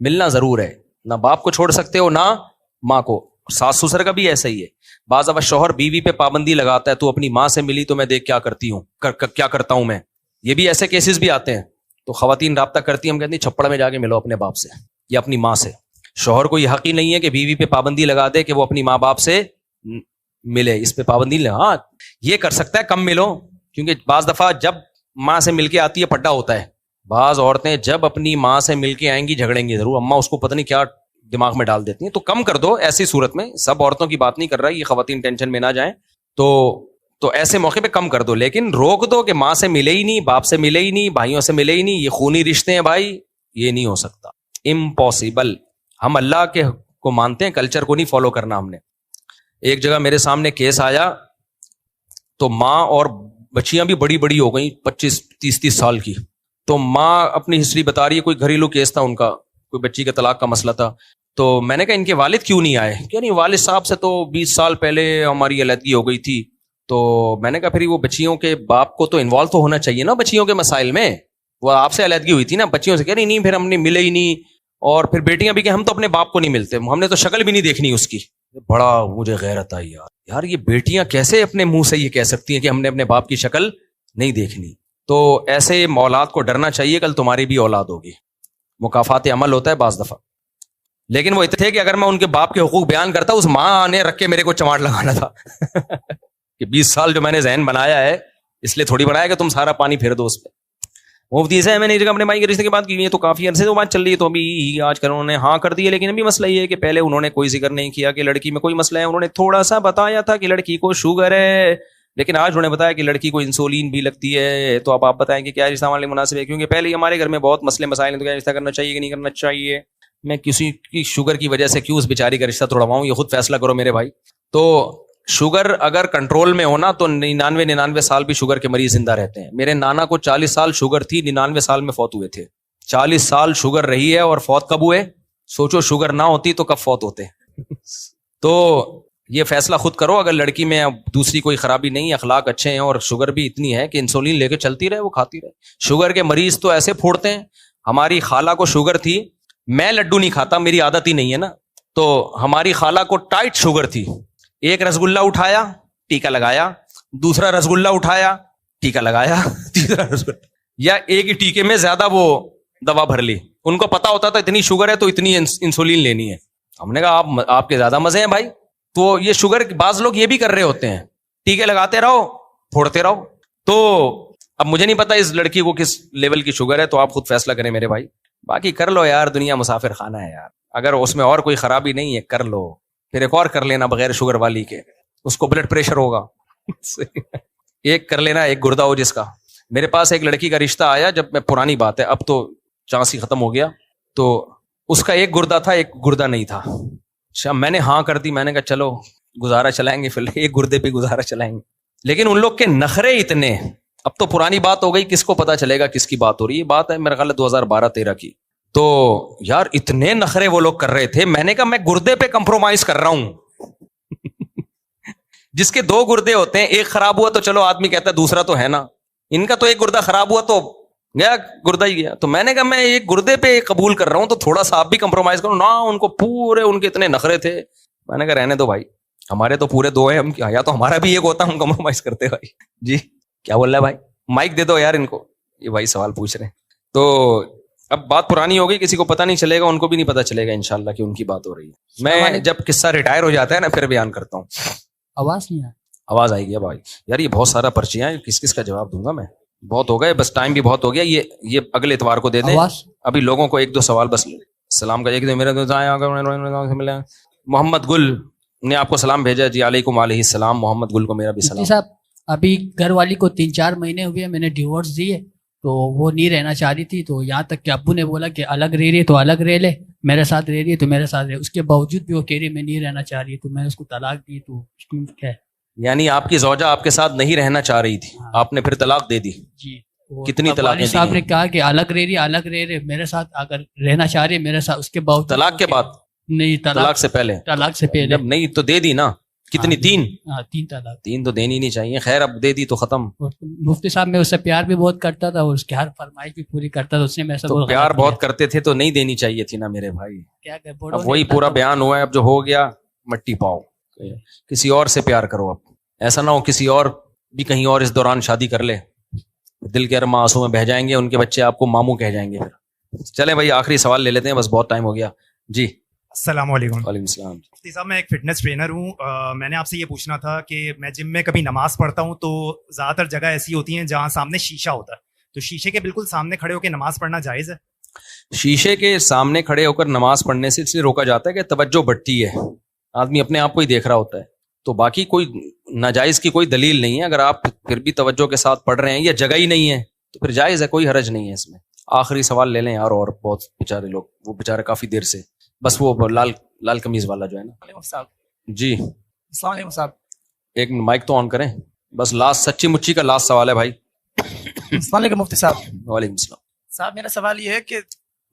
ملنا ضرور ہے, نہ باپ کو چھوڑ سکتے ہو نہ ماں کو. ساس سسر کا بھی ایسا ہی ہے. بعض دفعہ شوہر بیوی پہ پابندی لگاتا ہے, تو اپنی ماں سے ملی تو میں دیکھ کیا کرتا ہوں میں. یہ بھی ایسے کیسز بھی آتے ہیں. تو خواتین رابطہ کرتی ہیں, ہم کہتے ہیں چھپڑ میں جا کے ملو اپنے باپ سے یا اپنی ماں سے. شوہر کو یہ حق ہی نہیں ہے کہ بیوی پہ پابندی لگا دے کہ وہ اپنی ماں باپ سے ملے, اس پہ پابندی لے. ہاں یہ کر سکتا ہے کم ملو, کیونکہ بعض دفعہ جب ماں سے مل کے آتی ہے پڈا ہوتا ہے. بعض عورتیں جب اپنی ماں سے مل کے آئیں گی جھگڑیں گی ضرور, اماں اس کو پتہ نہیں کیا دماغ میں ڈال دیتی ہیں. تو کم کر دو ایسی صورت میں. سب عورتوں کی بات نہیں کر رہا, یہ خواتین ٹینشن میں نہ جائیں. تو ایسے موقع پہ کم کر دو, لیکن روک دو کہ ماں سے ملے ہی نہیں, باپ سے ملے ہی نہیں, بھائیوں سے ملے ہی نہیں, یہ خونی رشتے ہیں بھائی, یہ نہیں ہو سکتا, امپاسبل. ہم اللہ کے کو مانتے ہیں, کلچر کو نہیں فالو کرنا ہم نے. ایک جگہ میرے سامنے کیس آیا, تو ماں اور بچیاں بھی بڑی بڑی ہو گئیں, 25-30 سال کی. تو ماں اپنی ہسٹری بتا رہی ہے, کوئی گھریلو کیس تھا ان کا, کوئی بچی کا طلاق کا مسئلہ تھا. تو میں نے کہا ان کے والد کیوں نہیں آئے؟ کہ نہیں والد صاحب سے تو 20 سال پہلے ہماری علیحدگی ہو گئی تھی. تو میں نے کہا پھر وہ بچیوں کے باپ کو تو انوالو تو ہونا چاہیے نا بچیوں کے مسائل میں. وہ آپ سے علیحدگی ہوئی تھی نا, بچیوں سے کہہ رہی نہیں پھر ہم نے ملے ہی نہیں. اور پھر بیٹیاں بھی کہ ہم تو اپنے باپ کو نہیں ملتے, ہم نے تو شکل بھی نہیں دیکھنی اس کی. بڑا مجھے غیرت آئی یار یہ بیٹیاں کیسے اپنے منہ سے یہ کہہ سکتی ہیں کہ ہم نے اپنے باپ کی شکل نہیں دیکھنی. تو ایسے اولاد کو ڈرنا چاہیے, کل تمہاری بھی اولاد ہوگی. مکافات عمل ہوتا ہے بعض دفعہ. لیکن وہ اتنے تھے کہ اگر میں ان کے باپ کے حقوق بیان کرتا, اس ماں نے رکھ کے میرے کو چماٹ لگانا تھا کہ 20 سال جو میں نے ذہن بنایا ہے اس لیے تھوڑی بنایا کہ تم سارا پانی پھیر دو اس پہ. مفتی سے میں نے اپنے بھائی کے رشتے کی بات کی ہے تو کافی عرصے سے بات چل رہی ہے, تو ابھی آج کل انہوں نے ہاں کر دی ہے. لیکن ابھی مسئلہ یہ ہے کہ پہلے انہوں نے کوئی ذکر نہیں کیا کہ لڑکی میں کوئی مسئلہ ہے. انہوں نے تھوڑا سا بتایا تھا کہ لڑکی کو شوگر ہے, لیکن آج انہوں نے بتایا کہ لڑکی کو انسولین بھی لگتی ہے. تو اب آپ بتائیں کہ کیا رشتہ ہمارے لیے مناسب ہے, کیونکہ پہلے ہی ہمارے گھر میں بہت مسئلے مسائل ہیں, تو کیا رشتہ کرنا چاہیے کہ نہیں کرنا چاہیے. میں کسی کی شوگر کی وجہ سے کیوں اس بیچاری کا رشتہ توڑواؤں, یہ خود فیصلہ کرو میرے بھائی. تو شوگر اگر کنٹرول میں ہونا تو 99 سال بھی شوگر کے مریض زندہ رہتے ہیں. میرے نانا کو 40 سال شوگر تھی, 99 سال میں فوت ہوئے تھے. 40 سال شوگر رہی ہے اور فوت کب ہوئے؟ سوچو شوگر نہ ہوتی تو کب فوت ہوتے. تو یہ فیصلہ خود کرو. اگر لڑکی میں دوسری کوئی خرابی نہیں, اخلاق اچھے ہیں اور شوگر بھی اتنی ہے کہ انسولین لے کے چلتی رہے, وہ کھاتی رہے. شوگر کے مریض تو ایسے پھوڑتے ہیں. ہماری خالہ کو شوگر تھی, میں لڈو نہیں کھاتا, میری عادت ہی نہیں ہے نا. تو ہماری خالہ کو ٹائٹ شوگر تھی. ایک رسگلہ اٹھایا ٹیکا لگایا, دوسرا رسگلہ اٹھایا ٹیکا لگایا, تیسرا رسگلہ, یا ایک ہی ٹیکے میں زیادہ وہ دوا بھر لی. ان کو پتا ہوتا تھا اتنی شوگر ہے تو اتنی انسولین لینی ہے. ہم نے کہا آپ کے زیادہ مزے ہیں بھائی. تو یہ شوگر بعض لوگ یہ بھی کر رہے ہوتے ہیں, ٹیکے لگاتے رہو پھوڑتے رہو. تو اب مجھے نہیں پتا اس لڑکی کو کس لیول کی شوگر ہے, تو آپ خود فیصلہ کریں میرے بھائی. باقی کر لو یار, دنیا مسافر خانہ ہے یار. اگر اس میں اور کوئی خرابی نہیں ہے کر لو, پھر ایک اور کر لینا بغیر شوگر والی کے, اس کو بلڈ پریشر ہوگا. ایک کر لینا, ایک گردہ ہو جس کا. میرے پاس ایک لڑکی کا رشتہ آیا, جب میں پرانی بات ہے, اب تو چانس ہی ختم ہو گیا. تو اس کا ایک گردہ تھا, ایک گردہ نہیں تھا. میں نے ہاں کر دی, میں نے کہا چلو گزارا چلائیں گے, پھر ایک گردے پہ گزارا چلائیں گے. لیکن ان لوگ کے نخرے اتنے, اب تو پرانی بات ہو گئی, کس کو پتا چلے گا کس کی بات ہو رہی ہے. بات ہے میرا خیال 2012-13 کی. تو یار اتنے نخرے وہ لوگ کر رہے تھے, میں نے کہا میں گردے پہ کمپرومائز کر رہا ہوں. جس کے 2 گردے ہوتے ہیں, ایک خراب ہوا تو چلو آدمی کہتا ہے دوسرا تو ہے نا, ان کا تو ایک گردہ خراب ہوا تو گیا گردہ ہی گیا. تو میں نے کہا میں ایک گردے پہ قبول کر رہا ہوں, تو تھوڑا سا آپ بھی کمپرومائز کرو نا. ان کو پورے ان کے اتنے نخرے تھے, میں نے کہا رہنے دو بھائی, ہمارے تو پورے 2 ہیں, ہم کیا, یا تو ہمارا بھی ایک ہوتا, ہم کمپرومائز کرتے بھائی. جی کیا بول رہا ہے بھائی, مائک دے دو یار ان کو, یہ بھائی سوال پوچھ رہے ہیں. تو اب بات پرانی ہو گئی, کسی کو پتہ نہیں چلے گا, ان کو بھی نہیں پتہ چلے گا انشاءاللہ کہ ان کی بات ہو رہی ہے. میں جب قصہ ریٹائر ہو جاتا ہے نا پھر بیان کرتا ہوں. آواز نہیں آواز آئے گی بھائی. یار یہ بہت سارا پرچیاں ہیں, کس کس کا جواب دوں گا میں, بہت ہو گئے, بس ٹائم بھی بہت ہو گیا. یہ اگلے اتوار کو دے دیں. ابھی لوگوں کو 1-2 سوال بس سلام کا. ایک میرے محمد گل نے آپ کو سلام بھیجا. جی علیکم علیہ السلام. محمد گل کو میرا بھی سلام. صاحب ابھی گھر والی کو 3-4 مہینے ہوئے, میں نے ڈیورس دی ہے, تو وہ نہیں رہنا چاہ رہی تھی. تو یہاں تک کہ ابو نے بولا کہ الگ رہ رہی ہے تو الگ رہ لے, میرے ساتھ رہ رہی ہے تو میرے ساتھ رہے. اس کے باوجود بھی وہ کہہ رہی ہے میں نہیں رہنا چاہ رہی, تو میں نے اس کو طلاق دی. تو اس کو کیا ہے, یعنی آپ کی زوجہ آپ کے ساتھ نہیں رہنا چاہ رہی تھی, آپ نے پھر طلاق دے دی. جی کتنی طلاق دی صاحب نے کہا کہ الگ رہ رہی, الگ رہ رہے, میرے ساتھ اگر رہنا چاہ رہی ہے میرے ساتھ. اس کے باوجود طلاق کے بعد نہیں, طلاق سے پہلے, طلاق سے پہلے جب نہیں تو دے دی نا. کتنی 3 طلاق. 3 تو دینی نہیں چاہیے. خیر اب دے دی تو ختم. مفتی صاحب میں اس سے پیار بھی بہت کرتا تھا اور اس کی ہر فرمائش بھی پوری کرتا تھا. اس نے میں سے تو پیار بہت کرتے تھے تو نہیں دینی چاہیے تھی نا میرے بھائی. کیا کہ اب وہی پورا بیان ہوا ہے, اب جو ہو گیا مٹی پاؤ. کسی اور سے پیار کرو. اب ایسا نہ ہو کسی اور بھی کہیں اور اس دوران شادی کر لے, دل کے ارما آنسوں میں بہہ جائیں گے, ان کے بچے آپ کو ماموں کہہ جائیں گے. پھر چلیں بھائی آخری سوال لے لیتے ہیں, بس بہت ٹائم ہو گیا. جی السلام علیکم. وعلیکم السلام. مفتی صاحب میں ایک فٹنس ٹرینر ہوں. میں نے آپ سے یہ پوچھنا تھا کہ میں جم میں کبھی نماز پڑھتا ہوں تو زیادہ تر جگہ ایسی ہوتی ہیں جہاں سامنے شیشہ ہوتا ہے, تو شیشے کے بالکل سامنے کھڑے ہو کے نماز پڑھنا جائز ہے؟ شیشے کے سامنے کھڑے ہو کر نماز پڑھنے سے اس لیے روکا جاتا ہے کہ توجہ بڑھتی ہے, آدمی اپنے آپ کو ہی دیکھ رہا ہوتا ہے. تو باقی کوئی ناجائز کی کوئی دلیل نہیں ہے. اگر آپ پھر بھی توجہ کے ساتھ پڑھ رہے ہیں یا جگہ ہی نہیں ہے تو پھر جائز ہے, کوئی حرج نہیں ہے اس میں. آخری سوال لے لیں یار, اور بہت بیچارے لوگ, وہ بیچارے کافی دیر سے, بس وہ لال قمیض والا جو ہے نا. جی السلام علیکم صاحب. ایک مائک تو آن کریں, بس لاسٹ سچی مچی کا لاسٹ سوال ہے بھائی. السلام علیکم مفتی صاحب. وعلیکم السلام. صاحب میرا سوال یہ ہے کہ